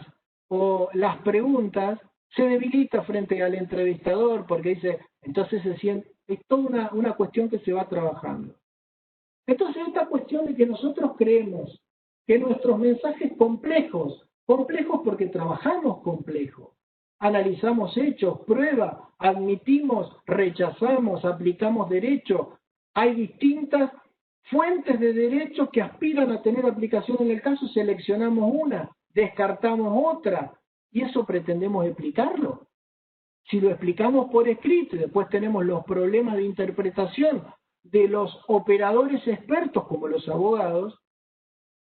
o las preguntas, se debilita frente al entrevistador porque dice, entonces se siente, es toda una cuestión que se va trabajando. Entonces esta cuestión de que nosotros creemos que nuestros mensajes complejos porque trabajamos complejos, analizamos hechos, pruebas, admitimos, rechazamos, aplicamos derecho, hay distintas fuentes de derecho que aspiran a tener aplicación en el caso, seleccionamos una, descartamos otra, y eso pretendemos explicarlo. Si lo explicamos por escrito y después tenemos los problemas de interpretación de los operadores expertos como los abogados,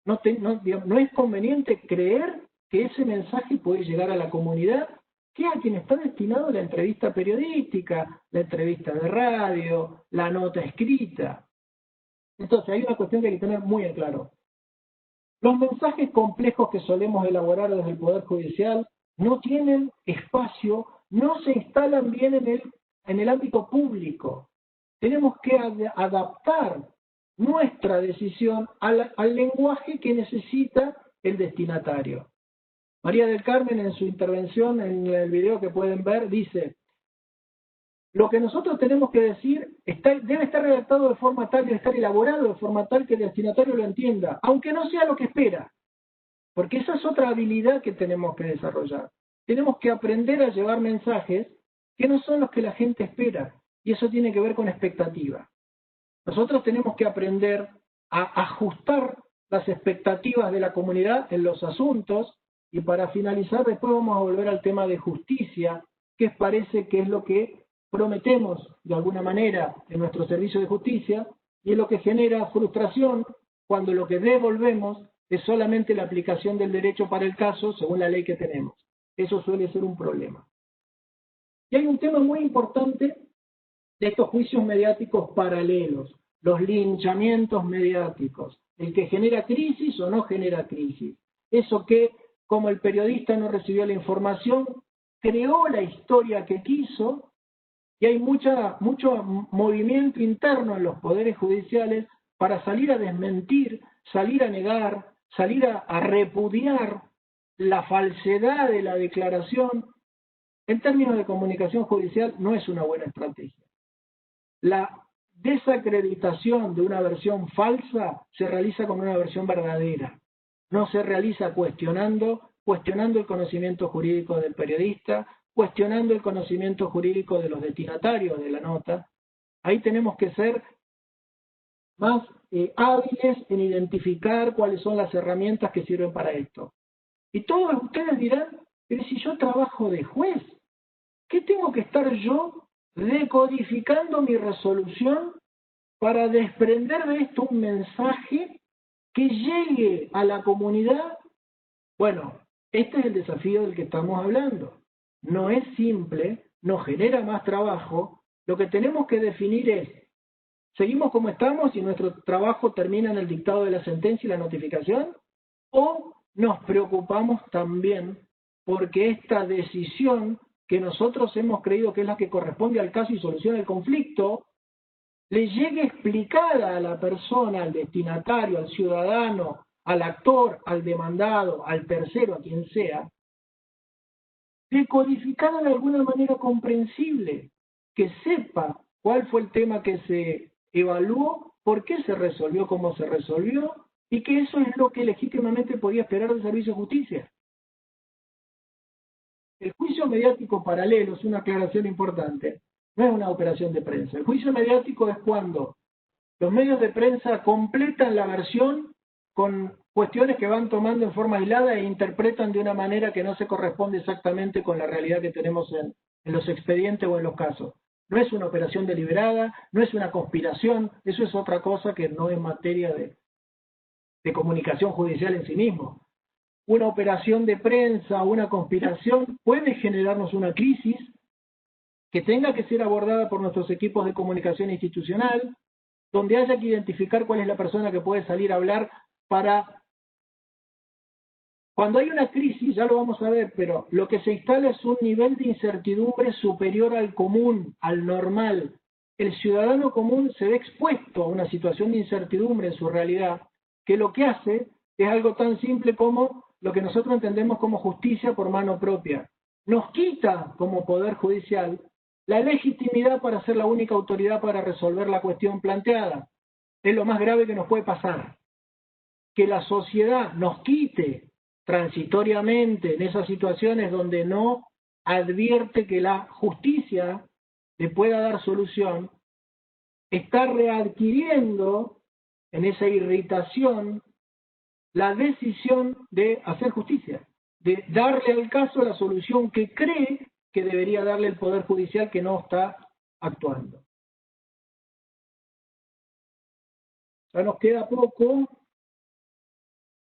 no es conveniente creer que ese mensaje puede llegar a la comunidad, que es a quien está destinado la entrevista periodística, la entrevista de radio, la nota escrita. Entonces hay una cuestión que hay que tener muy en claro. Los mensajes complejos que solemos elaborar desde el Poder Judicial no tienen espacio, no se instalan bien en el ámbito público. Tenemos que adaptar nuestra decisión al lenguaje que necesita el destinatario. María del Carmen, en su intervención en el video que pueden ver, dice: lo que nosotros tenemos que decir debe estar redactado de forma tal, debe estar elaborado de forma tal que el destinatario lo entienda, aunque no sea lo que espera, porque esa es otra habilidad que tenemos que desarrollar. Tenemos que aprender a llevar mensajes que no son los que la gente espera, y eso tiene que ver con expectativa. Nosotros tenemos que aprender a ajustar las expectativas de la comunidad en los asuntos, y para finalizar después vamos a volver al tema de justicia, que parece que es lo que prometemos de alguna manera en nuestro servicio de justicia, y es lo que genera frustración cuando lo que devolvemos es solamente la aplicación del derecho para el caso según la ley que tenemos. Eso suele ser un problema. Y hay un tema muy importante de estos juicios mediáticos paralelos, los linchamientos mediáticos, el que genera crisis o no genera crisis. Eso que, como el periodista no recibió la información, creó la historia que quiso, y hay mucho movimiento interno en los poderes judiciales para salir a desmentir, salir a negar, salir a repudiar la falsedad de la declaración. En términos de comunicación judicial no es una buena estrategia. La desacreditación de una versión falsa se realiza con una versión verdadera. No se realiza cuestionando el conocimiento jurídico del periodista, cuestionando el conocimiento jurídico de los destinatarios de la nota. Ahí tenemos que ser más hábiles en identificar cuáles son las herramientas que sirven para esto. Y todos ustedes dirán, Pero si yo trabajo de juez, ¿qué tengo que estar yo decodificando mi resolución para desprender de esto un mensaje que llegue a la comunidad? Bueno, este es el desafío del que estamos hablando. No es simple, nos genera más trabajo. Lo que tenemos que definir es, ¿seguimos como estamos y nuestro trabajo termina en el dictado de la sentencia y la notificación? ¿O nos preocupamos también porque esta decisión que nosotros hemos creído que es la que corresponde al caso y soluciona el conflicto, le llegue explicada a la persona, al destinatario, al ciudadano, al actor, al demandado, al tercero, a quien sea, decodificada de alguna manera comprensible, que sepa cuál fue el tema que se evaluó, por qué se resolvió como se resolvió, y que eso es lo que legítimamente podía esperar del Servicio de Justicia. El juicio mediático paralelo es una aclaración importante, no es una operación de prensa. El juicio mediático es cuando los medios de prensa completan la versión con cuestiones que van tomando en forma aislada e interpretan de una manera que no se corresponde exactamente con la realidad que tenemos en los expedientes o en los casos. No es una operación deliberada, no es una conspiración, eso es otra cosa que no es materia de comunicación judicial en sí mismo. Una operación de prensa, una conspiración puede generarnos una crisis que tenga que ser abordada por nuestros equipos de comunicación institucional, donde haya que identificar cuál es la persona que puede salir a hablar para... Cuando hay una crisis, ya lo vamos a ver, pero lo que se instala es un nivel de incertidumbre superior al común, al normal. El ciudadano común se ve expuesto a una situación de incertidumbre en su realidad, que lo que hace es algo tan simple como lo que nosotros entendemos como justicia por mano propia. Nos quita como poder judicial la legitimidad para ser la única autoridad para resolver la cuestión planteada. Es lo más grave que nos puede pasar. Que la sociedad nos quite transitoriamente en esas situaciones donde no advierte que la justicia le pueda dar solución, está readquiriendo en esa irritación la decisión de hacer justicia, de darle al caso la solución que cree que debería darle el Poder Judicial que no está actuando. Ya nos queda poco.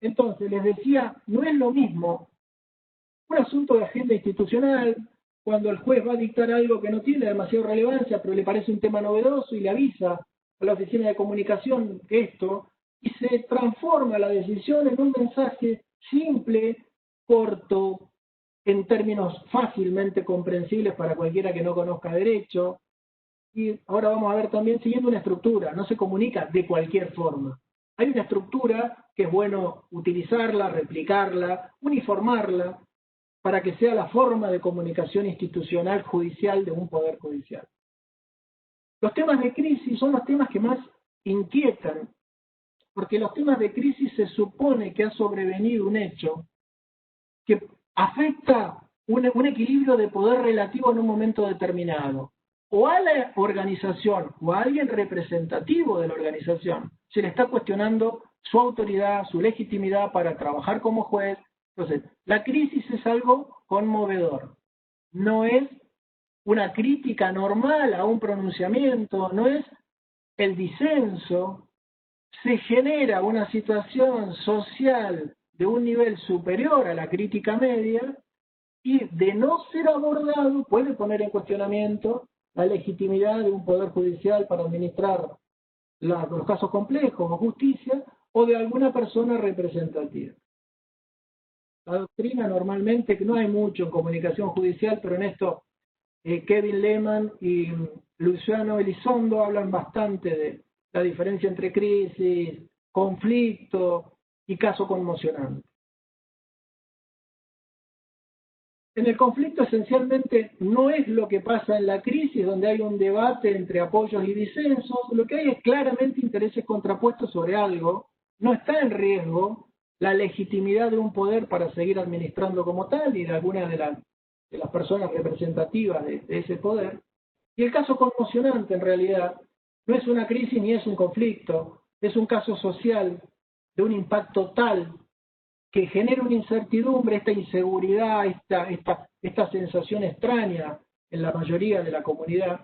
Entonces, les decía, no es lo mismo un asunto de agenda institucional, cuando el juez va a dictar algo que no tiene demasiada relevancia, pero le parece un tema novedoso y le avisa a la oficina de comunicación esto, y se transforma la decisión en un mensaje simple, corto, en términos fácilmente comprensibles para cualquiera que no conozca derecho. Y ahora vamos a ver también siguiendo una estructura, no se comunica de cualquier forma. Hay una estructura que es bueno utilizarla, replicarla, uniformarla, para que sea la forma de comunicación institucional judicial de un poder judicial. Los temas de crisis son los temas que más inquietan, porque los temas de crisis se supone que ha sobrevenido un hecho que afecta un equilibrio de poder relativo en un momento determinado. O a la organización o a alguien representativo de la organización se le está cuestionando su autoridad, su legitimidad para trabajar como juez. Entonces, la crisis es algo conmovedor. No es una crítica normal a un pronunciamiento, no es el disenso. Se genera una situación social de un nivel superior a la crítica media y de no ser abordado puede poner en cuestionamiento la legitimidad de un poder judicial para administrar los casos complejos o justicia o de alguna persona representativa. La doctrina normalmente, que no hay mucho en comunicación judicial, pero en esto Kevin Lehman y Luciano Elizondo hablan bastante de la diferencia entre crisis, conflicto y caso conmocionante. En el conflicto esencialmente no es lo que pasa en la crisis, donde hay un debate entre apoyos y disensos, lo que hay es claramente intereses contrapuestos sobre algo, no está en riesgo la legitimidad de un poder para seguir administrando como tal y de alguna de las personas representativas de ese poder. Y el caso conmocionante en realidad no es una crisis ni es un conflicto, es un caso social de un impacto tal que genera una incertidumbre, esta inseguridad, esta sensación extraña en la mayoría de la comunidad,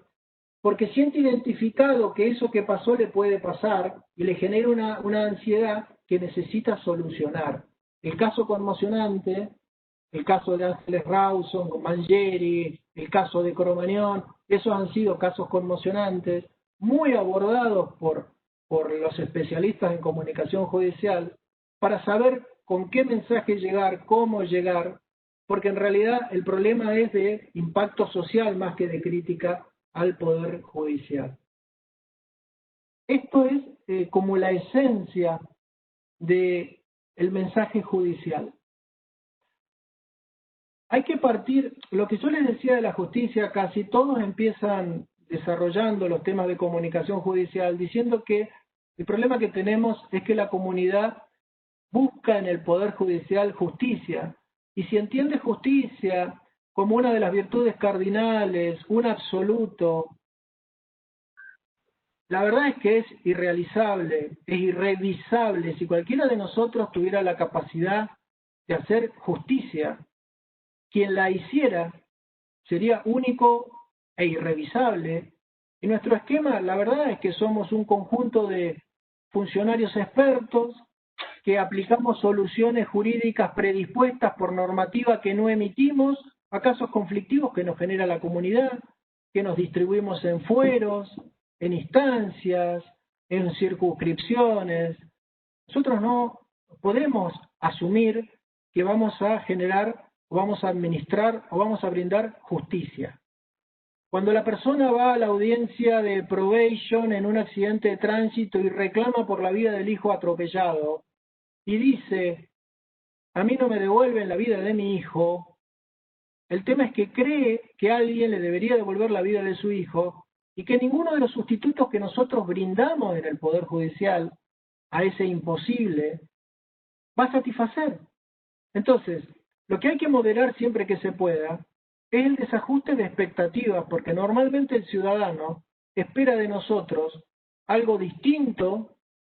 porque siente identificado que eso que pasó le puede pasar y le genera una ansiedad que necesita solucionar. El caso conmocionante, el caso de Ángeles Rawson con Mangieri, el caso de Cromañón, esos han sido casos conmocionantes, muy abordados por los especialistas en comunicación judicial, para saber con qué mensaje llegar, cómo llegar, porque en realidad el problema es de impacto social más que de crítica al Poder Judicial. Esto es como la esencia del mensaje judicial. Hay que partir, lo que yo les decía de la justicia, casi todos empiezan desarrollando los temas de comunicación judicial, diciendo que el problema que tenemos es que la comunidad busca en el Poder Judicial justicia, y si entiende justicia como una de las virtudes cardinales, un absoluto, la verdad es que es irrealizable, es irrevisable. Si cualquiera de nosotros tuviera la capacidad de hacer justicia, quien la hiciera sería único e irrevisable. Y nuestro esquema, la verdad es que somos un conjunto de funcionarios expertos que aplicamos soluciones jurídicas predispuestas por normativa que no emitimos a casos conflictivos que nos genera la comunidad, que nos distribuimos en fueros, en instancias, en circunscripciones. Nosotros no podemos asumir que vamos a generar, o vamos a administrar, o vamos a brindar justicia. Cuando la persona va a la audiencia de probation en un accidente de tránsito y reclama por la vida del hijo atropellado, y dice, a mí no me devuelven la vida de mi hijo, el tema es que cree que alguien le debería devolver la vida de su hijo y que ninguno de los sustitutos que nosotros brindamos en el Poder Judicial a ese imposible va a satisfacer. Entonces, lo que hay que moderar siempre que se pueda es el desajuste de expectativas, porque normalmente el ciudadano espera de nosotros algo distinto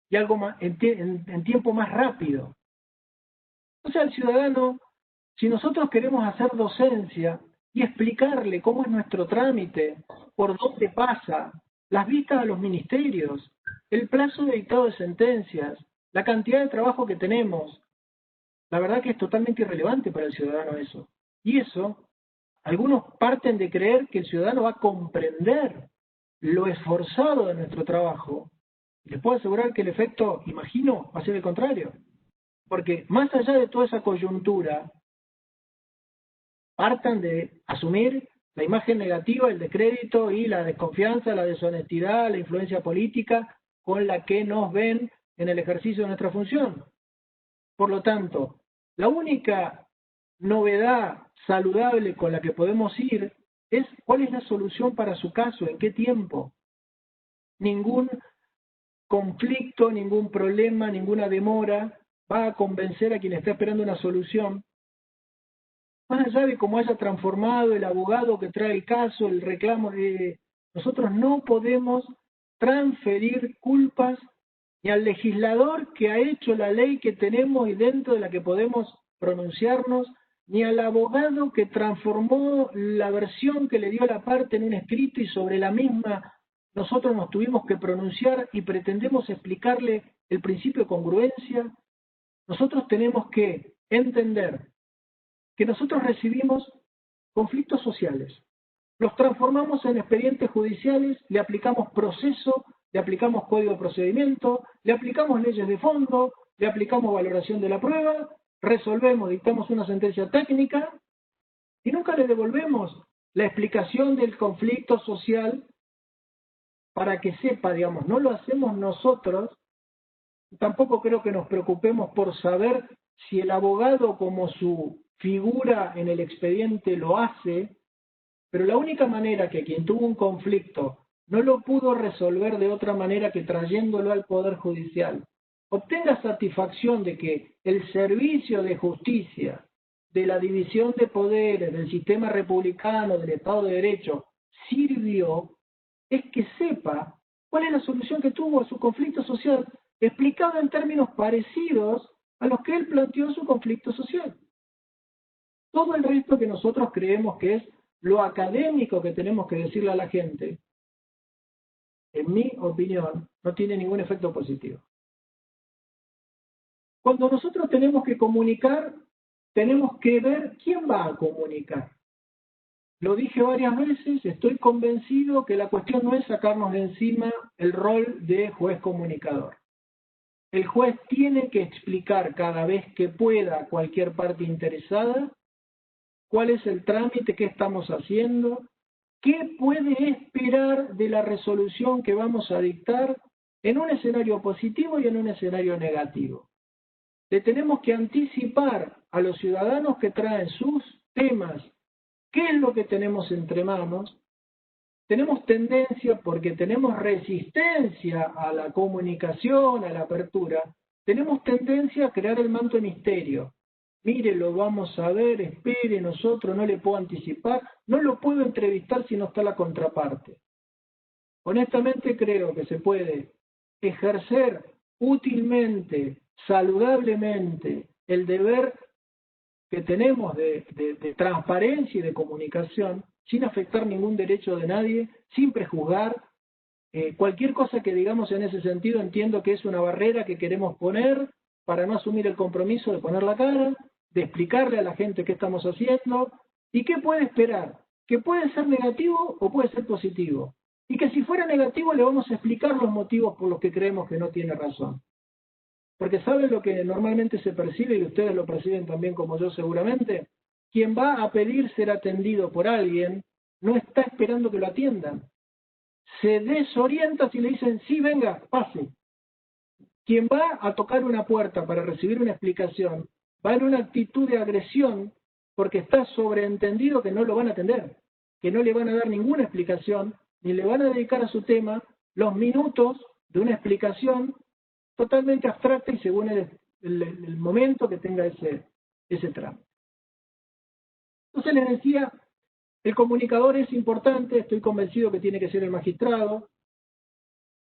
y algo más, en tiempo más rápido. O sea, el ciudadano, si nosotros queremos hacer docencia y explicarle cómo es nuestro trámite, por dónde pasa, las vistas a los ministerios, el plazo de dictado de sentencias, la cantidad de trabajo que tenemos, la verdad que es totalmente irrelevante para el ciudadano eso. Y eso, algunos parten de creer que el ciudadano va a comprender lo esforzado de nuestro trabajo. Les puedo asegurar que el efecto, imagino, va a ser el contrario. Porque más allá de toda esa coyuntura, partan de asumir la imagen negativa, el descrédito y la desconfianza, la deshonestidad, la influencia política con la que nos ven en el ejercicio de nuestra función. Por lo tanto, la única novedad saludable con la que podemos ir es cuál es la solución para su caso, en qué tiempo. Ningún conflicto, ningún problema, ninguna demora va a convencer a quien está esperando una solución, más allá de cómo haya transformado el abogado que trae el caso, el reclamo. Nosotros no podemos transferir culpas ni al legislador que ha hecho la ley que tenemos y dentro de la que podemos pronunciarnos, ni al abogado que transformó la versión que le dio la parte en un escrito y sobre la misma nosotros nos tuvimos que pronunciar y pretendemos explicarle el principio de congruencia. Nosotros tenemos que entender que nosotros recibimos conflictos sociales, los transformamos en expedientes judiciales, le aplicamos proceso, le aplicamos código de procedimiento, le aplicamos leyes de fondo, le aplicamos valoración de la prueba, resolvemos, dictamos una sentencia técnica y nunca le devolvemos la explicación del conflicto social para que sepa, digamos, no lo hacemos nosotros. Tampoco creo que nos preocupemos por saber si el abogado como su figura en el expediente lo hace, pero la única manera que quien tuvo un conflicto no lo pudo resolver de otra manera que trayéndolo al Poder Judicial, obtenga satisfacción de que el servicio de justicia, de la división de poderes, del sistema republicano, del Estado de Derecho, sirvió, es que sepa cuál es la solución que tuvo a su conflicto social, explicado en términos parecidos a los que él planteó su conflicto social. Todo el resto que nosotros creemos que es lo académico que tenemos que decirle a la gente, en mi opinión, no tiene ningún efecto positivo. Cuando nosotros tenemos que comunicar, tenemos que ver quién va a comunicar. Lo dije varias veces, estoy convencido que la cuestión no es sacarnos de encima el rol de juez comunicador. El juez tiene que explicar cada vez que pueda a cualquier parte interesada cuál es el trámite, qué estamos haciendo, qué puede esperar de la resolución que vamos a dictar en un escenario positivo y en un escenario negativo. Le tenemos que anticipar a los ciudadanos que traen sus temas qué es lo que tenemos entre manos. Tenemos tendencia, porque tenemos resistencia a la comunicación, a la apertura, tenemos tendencia a crear el manto de misterio. Mire, lo vamos a ver, espere, nosotros no le puedo anticipar, no lo puedo entrevistar si no está la contraparte. Honestamente creo que se puede ejercer útilmente, saludablemente, el deber que tenemos de transparencia y de comunicación, sin afectar ningún derecho de nadie, sin prejuzgar. Cualquier cosa que digamos en ese sentido entiendo que es una barrera que queremos poner para no asumir el compromiso de poner la cara, de explicarle a la gente qué estamos haciendo y qué puede esperar, que puede ser negativo o puede ser positivo. Y que si fuera negativo le vamos a explicar los motivos por los que creemos que no tiene razón. Porque ¿saben lo que normalmente se percibe, y ustedes lo perciben también como yo seguramente? Quien va a pedir ser atendido por alguien no está esperando que lo atiendan. Se desorienta si le dicen, sí, venga, pase. Quien va a tocar una puerta para recibir una explicación va en una actitud de agresión porque está sobreentendido que no lo van a atender, que no le van a dar ninguna explicación, ni le van a dedicar a su tema los minutos de una explicación totalmente abstracta y según el momento que tenga ese tramo. Entonces les decía, el comunicador es importante, estoy convencido que tiene que ser el magistrado.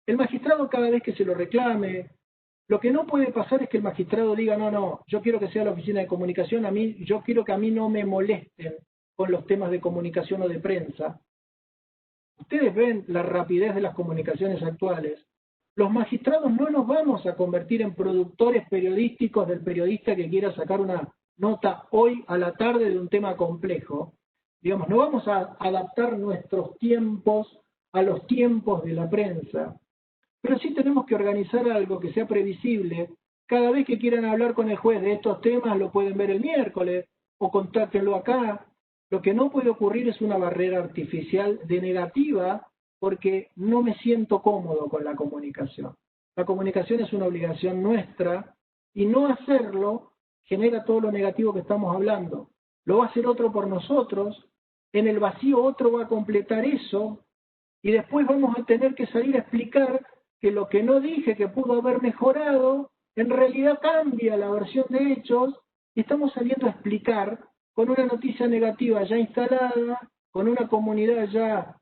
El magistrado cada vez que se lo reclame, lo que no puede pasar es que el magistrado diga, no, yo quiero que sea la oficina de comunicación, yo quiero que a mí no me molesten con los temas de comunicación o de prensa. Ustedes ven la rapidez de las comunicaciones actuales. Los magistrados no nos vamos a convertir en productores periodísticos del periodista que quiera sacar una nota hoy a la tarde de un tema complejo. Digamos, no vamos a adaptar nuestros tiempos a los tiempos de la prensa, pero sí tenemos que organizar algo que sea previsible. Cada vez que quieran hablar con el juez de estos temas lo pueden ver el miércoles o contáctenlo acá. Lo que no puede ocurrir es una barrera artificial de negativa porque no me siento cómodo con la comunicación. La comunicación es una obligación nuestra y no hacerlo genera todo lo negativo que estamos hablando. Lo va a hacer otro por nosotros, en el vacío otro va a completar eso y después vamos a tener que salir a explicar que lo que no dije que pudo haber mejorado, en realidad cambia la versión de hechos y estamos saliendo a explicar con una noticia negativa ya instalada, con una comunidad ya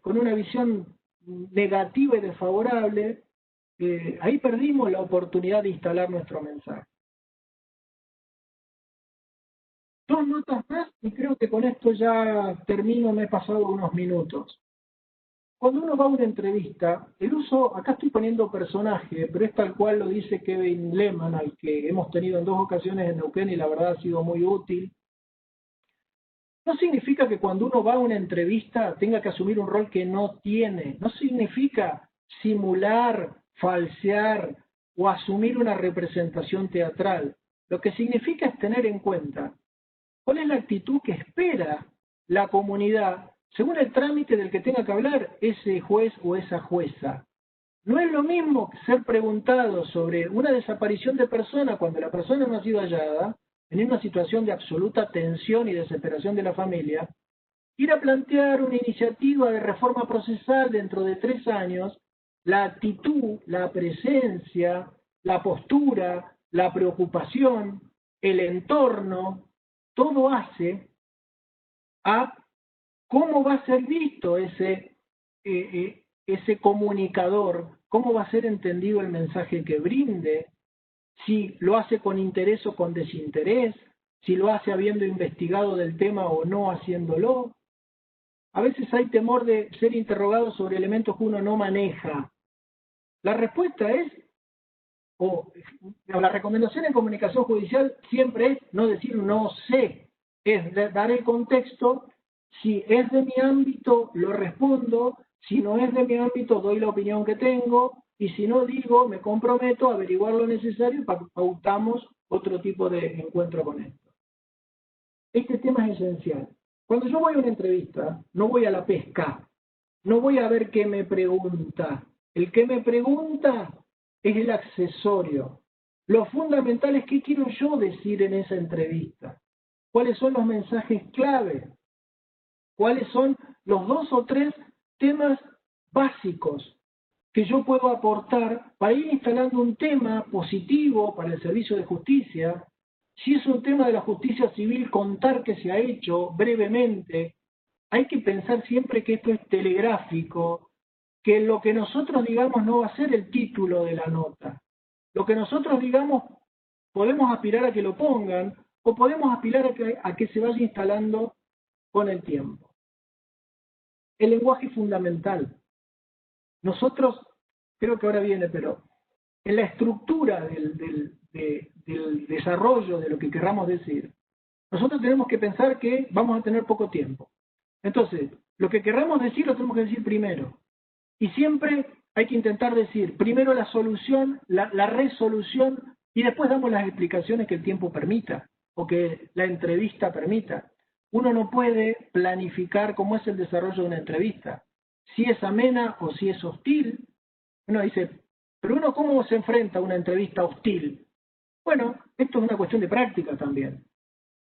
con una visión negativa y desfavorable, ahí perdimos la oportunidad de instalar nuestro mensaje. Dos notas más y creo que con esto ya termino, me he pasado unos minutos. Cuando uno va a una entrevista, el uso, acá estoy poniendo personaje, pero es tal cual lo dice Kevin Lehman, al que hemos tenido en 2 ocasiones en Neuquén y la verdad ha sido muy útil. No significa que cuando uno va a una entrevista tenga que asumir un rol que no tiene. No significa simular, falsear o asumir una representación teatral. Lo que significa es tener en cuenta cuál es la actitud que espera la comunidad según el trámite del que tenga que hablar ese juez o esa jueza. No es lo mismo ser preguntado sobre una desaparición de persona cuando la persona no ha sido hallada, en una situación de absoluta tensión y desesperación de la familia, ir a plantear una iniciativa de reforma procesal dentro de 3 años, la actitud, la presencia, la postura, la preocupación, el entorno, todo hace a cómo va a ser visto ese comunicador, cómo va a ser entendido el mensaje que brinde, si lo hace con interés o con desinterés, si lo hace habiendo investigado del tema o no haciéndolo. A veces hay temor de ser interrogado sobre elementos que uno no maneja. La respuesta es, o la recomendación en comunicación judicial siempre es no decir no sé, es dar el contexto. Si es de mi ámbito, lo respondo; si no es de mi ámbito, doy la opinión que tengo; y si no, digo, me comprometo a averiguar lo necesario y pautamos otro tipo de encuentro con esto. Este tema es esencial. Cuando yo voy a una entrevista, no voy a la pesca, no voy a ver qué me pregunta. El que me pregunta es el accesorio. Lo fundamental es qué quiero yo decir en esa entrevista. ¿Cuáles son los mensajes clave? ¿Cuáles son los 2 o 3 temas básicos que yo puedo aportar para ir instalando un tema positivo para el servicio de justicia? Si es un tema de la justicia civil, contar qué se ha hecho brevemente. Hay que pensar siempre que esto es telegráfico, que lo que nosotros digamos no va a ser el título de la nota. Lo que nosotros digamos podemos aspirar a que lo pongan o podemos aspirar a que se vaya instalando con el tiempo. El lenguaje es fundamental. Nosotros, creo que ahora viene, pero en la estructura del desarrollo de lo que querramos decir, nosotros tenemos que pensar que vamos a tener poco tiempo. Entonces, lo que querramos decir lo tenemos que decir primero. Y siempre hay que intentar decir primero la solución, la resolución, y después damos las explicaciones que el tiempo permita o que la entrevista permita. Uno no puede planificar cómo es el desarrollo de una entrevista, si es amena o si es hostil. Uno dice, pero uno ¿cómo se enfrenta a una entrevista hostil? Bueno, esto es una cuestión de práctica también.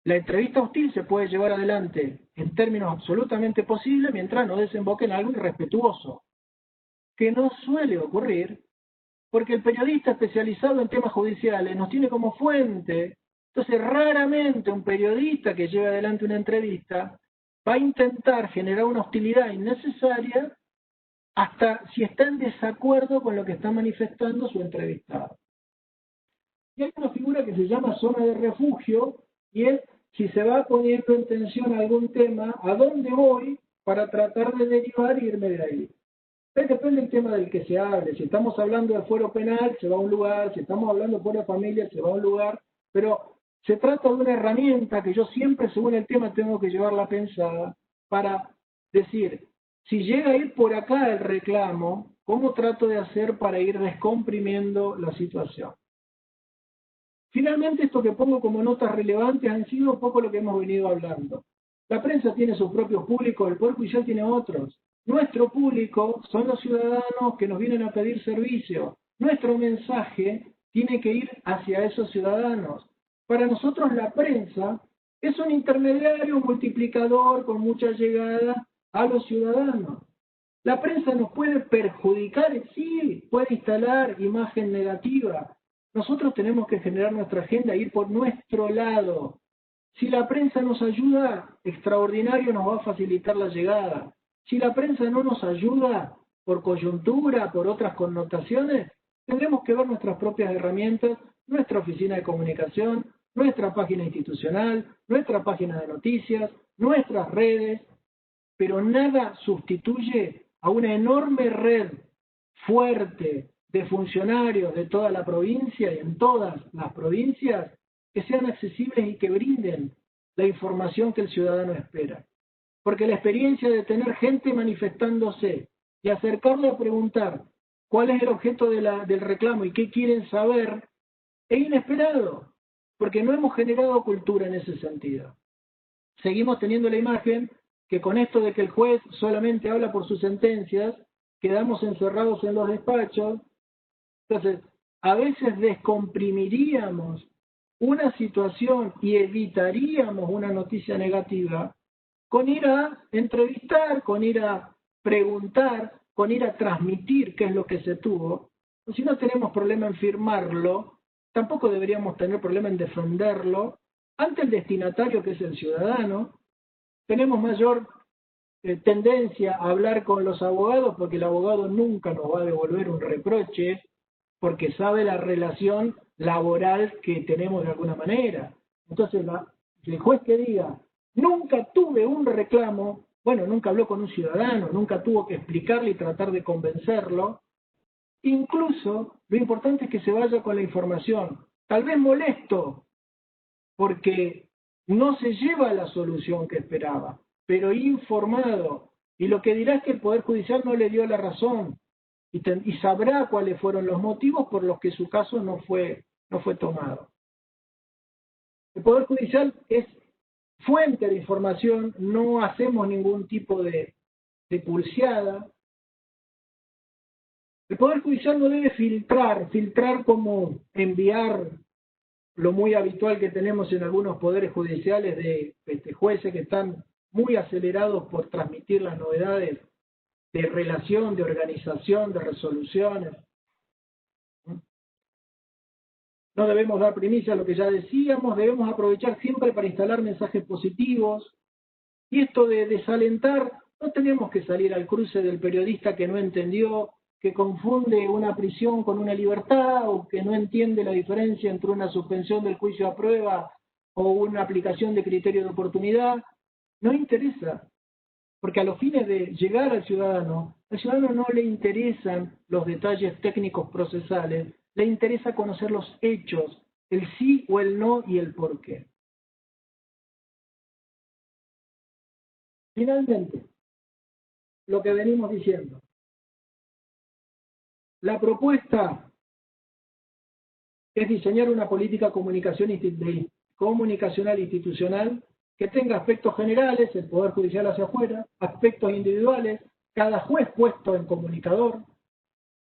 La entrevista hostil se puede llevar adelante en términos absolutamente posibles mientras no desemboque en algo irrespetuoso, que no suele ocurrir porque el periodista especializado en temas judiciales nos tiene como fuente. Entonces, raramente un periodista que lleve adelante una entrevista va a intentar generar una hostilidad innecesaria hasta si está en desacuerdo con lo que está manifestando su entrevistado. Y hay una figura que se llama zona de refugio, y es si se va poniendo en tensión algún tema, ¿a dónde voy para tratar de derivar e irme de ahí? Depende del tema del que se hable. Si estamos hablando de fuero penal, se va a un lugar; si estamos hablando de fuero de familia, se va a un lugar. Pero se trata de una herramienta que yo siempre, según el tema, tengo que llevarla pensada para decir, si llega a ir por acá el reclamo, ¿cómo trato de hacer para ir descomprimiendo la situación? Finalmente, esto que pongo como notas relevantes han sido un poco lo que hemos venido hablando. La prensa tiene sus propios públicos, el Poder Judicial tiene otros. Nuestro público son los ciudadanos que nos vienen a pedir servicio. Nuestro mensaje tiene que ir hacia esos ciudadanos. Para nosotros la prensa es un intermediario, un multiplicador con mucha llegada a los ciudadanos. La prensa nos puede perjudicar, sí, puede instalar imagen negativa. Nosotros tenemos que generar nuestra agenda e ir por nuestro lado. Si la prensa nos ayuda, extraordinario, nos va a facilitar la llegada. Si la prensa no nos ayuda, por coyuntura, por otras connotaciones, tendremos que ver nuestras propias herramientas, nuestra oficina de comunicación, nuestra página institucional, nuestra página de noticias, nuestras redes, pero nada sustituye a una enorme red fuerte de funcionarios de toda la provincia y en todas las provincias que sean accesibles y que brinden la información que el ciudadano espera. Porque la experiencia de tener gente manifestándose y acercarle a preguntar cuál es el objeto del reclamo y qué quieren saber es inesperado, porque no hemos generado cultura en ese sentido. Seguimos teniendo la imagen que con esto de que el juez solamente habla por sus sentencias, quedamos encerrados en los despachos. Entonces, a veces descomprimiríamos una situación y evitaríamos una noticia negativa con ir a entrevistar, con ir a preguntar, con ir a transmitir qué es lo que se tuvo. Si no tenemos problema en firmarlo, tampoco deberíamos tener problema en defenderlo ante el destinatario, que es el ciudadano. Tenemos mayor tendencia a hablar con los abogados porque el abogado nunca nos va a devolver un reproche porque sabe la relación laboral que tenemos de alguna manera. Entonces, el juez que diga, nunca tuve un reclamo, bueno, nunca habló con un ciudadano, nunca tuvo que explicarle y tratar de convencerlo. Incluso, lo importante es que se vaya con la información, tal vez molesto, porque no se lleva a la solución que esperaba, pero informado. Y lo que dirá es que el Poder Judicial no le dio la razón y sabrá cuáles fueron los motivos por los que su caso no fue tomado. El Poder Judicial es fuente de información, no hacemos ningún tipo de pulseada. El Poder Judicial no debe filtrar como enviar lo muy habitual que tenemos en algunos poderes judiciales de jueces que están muy acelerados por transmitir las novedades de relación, de organización, de resoluciones. No debemos dar primicia a lo que ya decíamos, debemos aprovechar siempre para instalar mensajes positivos. Y esto de desalentar, no tenemos que salir al cruce del periodista que no entendió, que confunde una prisión con una libertad o que no entiende la diferencia entre una suspensión del juicio a prueba o una aplicación de criterio de oportunidad. No interesa, porque a los fines de llegar al ciudadano no le interesan los detalles técnicos procesales, le interesa conocer los hechos, el sí o el no y el por qué. Finalmente, lo que venimos diciendo. La propuesta es diseñar una política comunicacional institucional que tenga aspectos generales, el Poder Judicial hacia afuera, aspectos individuales, cada juez puesto en comunicador.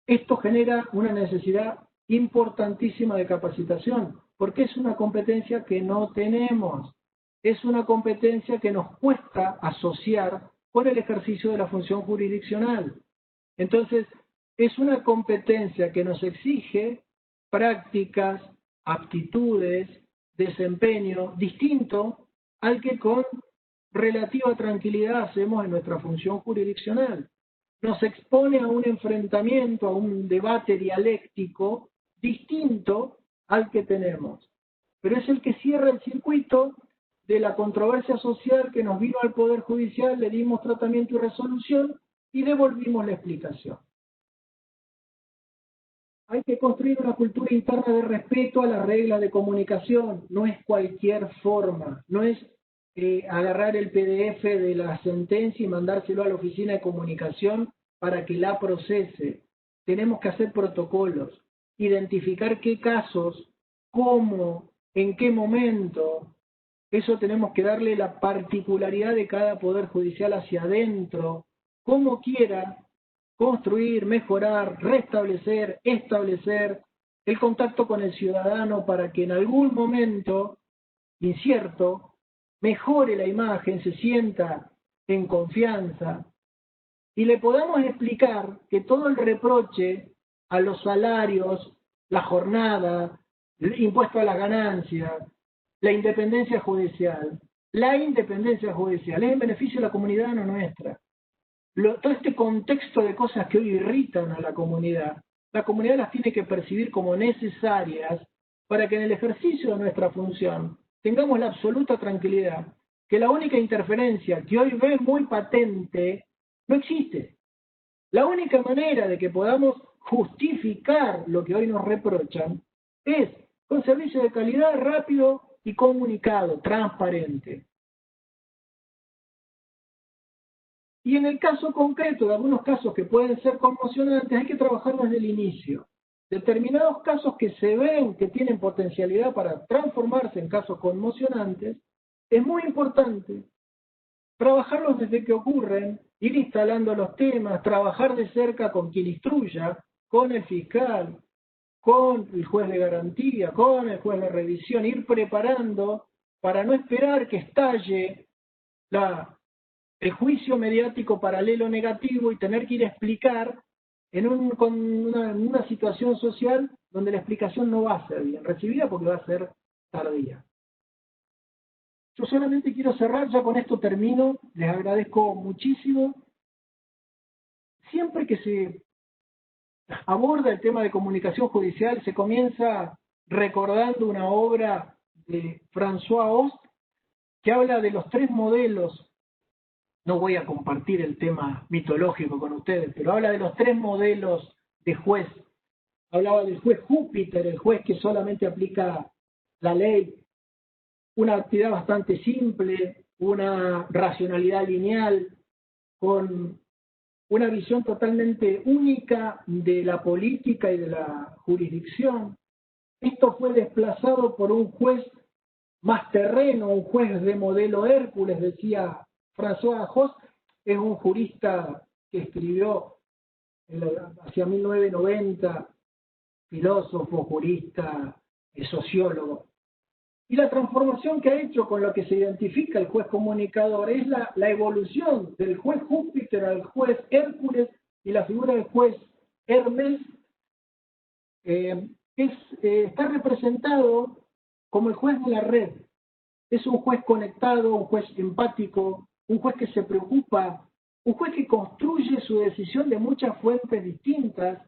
Esto genera una necesidad importantísima de capacitación, porque es una competencia que no tenemos, es una competencia que nos cuesta asociar con el ejercicio de la función jurisdiccional. Entonces, es una competencia que nos exige prácticas, aptitudes, desempeño distinto al que con relativa tranquilidad hacemos en nuestra función jurisdiccional. Nos expone a un enfrentamiento, a un debate dialéctico distinto al que tenemos. Pero es el que cierra el circuito de la controversia social que nos vino al Poder Judicial, le dimos tratamiento y resolución y devolvimos la explicación. Hay que construir una cultura interna de respeto a las reglas de comunicación, no es cualquier forma, no es agarrar el PDF de la sentencia y mandárselo a la oficina de comunicación para que la procese. Tenemos que hacer protocolos, identificar qué casos, cómo, en qué momento. Eso tenemos que darle la particularidad de cada poder judicial hacia adentro, como quiera, construir, mejorar, restablecer, establecer el contacto con el ciudadano para que en algún momento incierto mejore la imagen, se sienta en confianza y le podamos explicar que todo el reproche a los salarios, la jornada, el impuesto a la ganancia, la independencia judicial es en beneficio de la comunidad, no nuestra. Todo este contexto de cosas que hoy irritan a la comunidad las tiene que percibir como necesarias para que en el ejercicio de nuestra función tengamos la absoluta tranquilidad que la única interferencia que hoy ve muy patente no existe. La única manera de que podamos justificar lo que hoy nos reprochan es con servicio de calidad rápido y comunicado, transparente. Y en el caso concreto de algunos casos que pueden ser conmocionantes, hay que trabajar desde el inicio. Determinados casos que se ven que tienen potencialidad para transformarse en casos conmocionantes, es muy importante trabajarlos desde que ocurren, ir instalando los temas, trabajar de cerca con quien instruya, con el fiscal, con el juez de garantía, con el juez de revisión, ir preparando para no esperar que estalle el juicio mediático paralelo negativo y tener que ir a explicar en una situación social donde la explicación no va a ser bien recibida porque va a ser tardía. Yo solamente quiero cerrar, ya con esto termino, les agradezco muchísimo. Siempre que se aborda el tema de comunicación judicial, se comienza recordando una obra de François Host que habla de los tres modelos. No voy a compartir el tema mitológico con ustedes, pero habla de los tres modelos de juez. Hablaba del juez Júpiter, el juez que solamente aplica la ley, una actividad bastante simple, una racionalidad lineal, con una visión totalmente única de la política y de la jurisdicción. Esto fue desplazado por un juez más terreno, un juez de modelo Hércules, decía François Host, es un jurista que escribió hacia 1990, filósofo, jurista, sociólogo. Y la transformación que ha hecho con lo que se identifica el juez comunicador es la evolución del juez Júpiter al juez Hércules y la figura del juez Hermes está representado como el juez de la red. Es un juez conectado, un juez empático, un juez que se preocupa, un juez que construye su decisión de muchas fuentes distintas,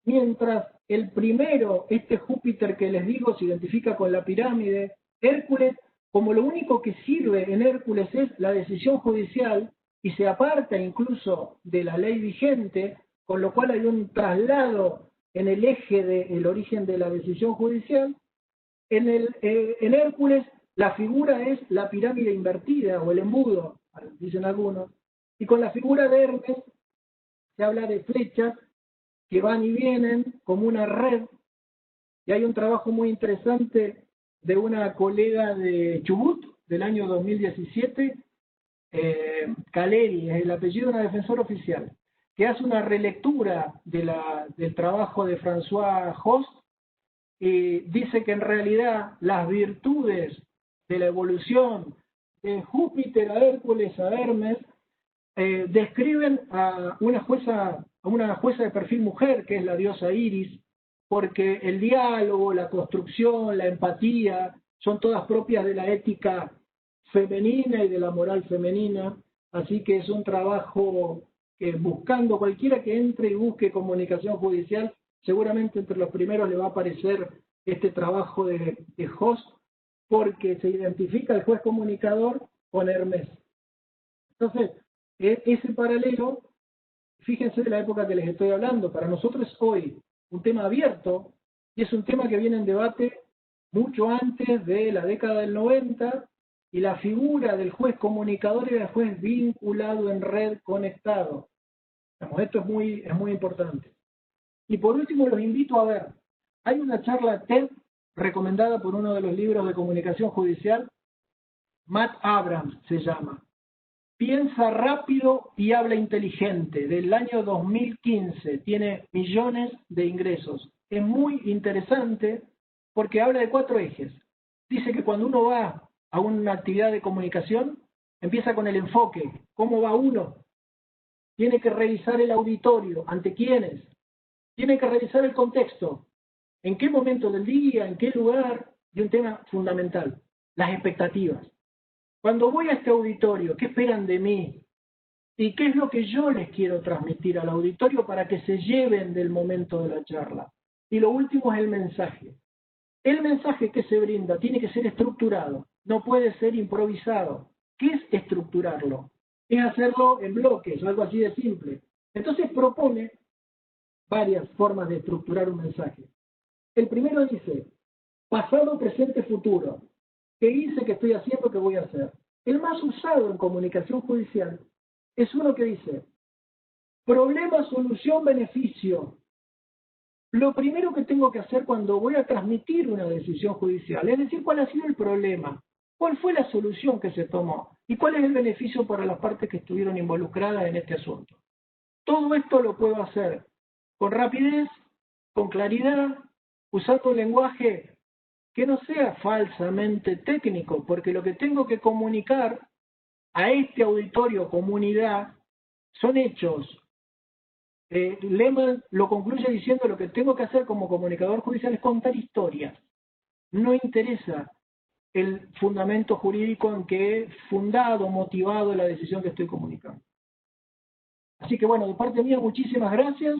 mientras el primero, este Júpiter que les digo, se identifica con la pirámide. Hércules, como lo único que sirve en Hércules es la decisión judicial y se aparta incluso de la ley vigente, con lo cual hay un traslado en el eje del origen de la decisión judicial. En Hércules la figura es la pirámide invertida o el embudo, dicen algunos, y con la figura de Hermes se habla de flechas que van y vienen como una red, y hay un trabajo muy interesante de una colega de Chubut del año 2017, Caleri, es el apellido de una defensora oficial, que hace una relectura del trabajo de François Host y dice que en realidad las virtudes de la evolución de Júpiter a Hércules a Hermes describen a una jueza de perfil mujer, que es la diosa Iris, porque el diálogo, la construcción, la empatía, son todas propias de la ética femenina y de la moral femenina, así que es un trabajo que buscando cualquiera que entre y busque comunicación judicial, seguramente entre los primeros le va a aparecer este trabajo de Host, porque se identifica el juez comunicador con Hermes. Entonces, ese paralelo, fíjense de la época que les estoy hablando, para nosotros es hoy un tema abierto y es un tema que viene en debate mucho antes de la década del 90 y la figura del juez comunicador y del juez vinculado en red conectado. Esto es muy importante. Y por último los invito a ver, hay una charla TED recomendada por uno de los libros de comunicación judicial, Matt Abrams se llama. Piensa rápido y habla inteligente, del año 2015, tiene millones de ingresos. Es muy interesante porque habla de 4 ejes. Dice que cuando uno va a una actividad de comunicación, empieza con el enfoque, ¿cómo va uno? Tiene que revisar el auditorio, ¿ante quiénes? Tiene que revisar el contexto, ¿en qué momento del día, en qué lugar? Y un tema fundamental, las expectativas. Cuando voy a este auditorio, ¿qué esperan de mí? ¿Y qué es lo que yo les quiero transmitir al auditorio para que se lleven del momento de la charla? Y lo último es el mensaje. El mensaje que se brinda tiene que ser estructurado, no puede ser improvisado. ¿Qué es estructurarlo? Es hacerlo en bloques, algo así de simple. Entonces propone varias formas de estructurar un mensaje. El primero dice, pasado, presente, futuro. ¿Qué hice, qué estoy haciendo, qué voy a hacer? El más usado en comunicación judicial es uno que dice, problema, solución, beneficio. Lo primero que tengo que hacer cuando voy a transmitir una decisión judicial es decir cuál ha sido el problema, cuál fue la solución que se tomó y cuál es el beneficio para las partes que estuvieron involucradas en este asunto. Todo esto lo puedo hacer con rapidez, con claridad, usando un lenguaje que no sea falsamente técnico, porque lo que tengo que comunicar a este auditorio, comunidad, son hechos. Lehmann lo concluye diciendo lo que tengo que hacer como comunicador judicial es contar historias. No interesa el fundamento jurídico en que he fundado, motivado la decisión que estoy comunicando. Así que bueno, de parte mía, muchísimas gracias.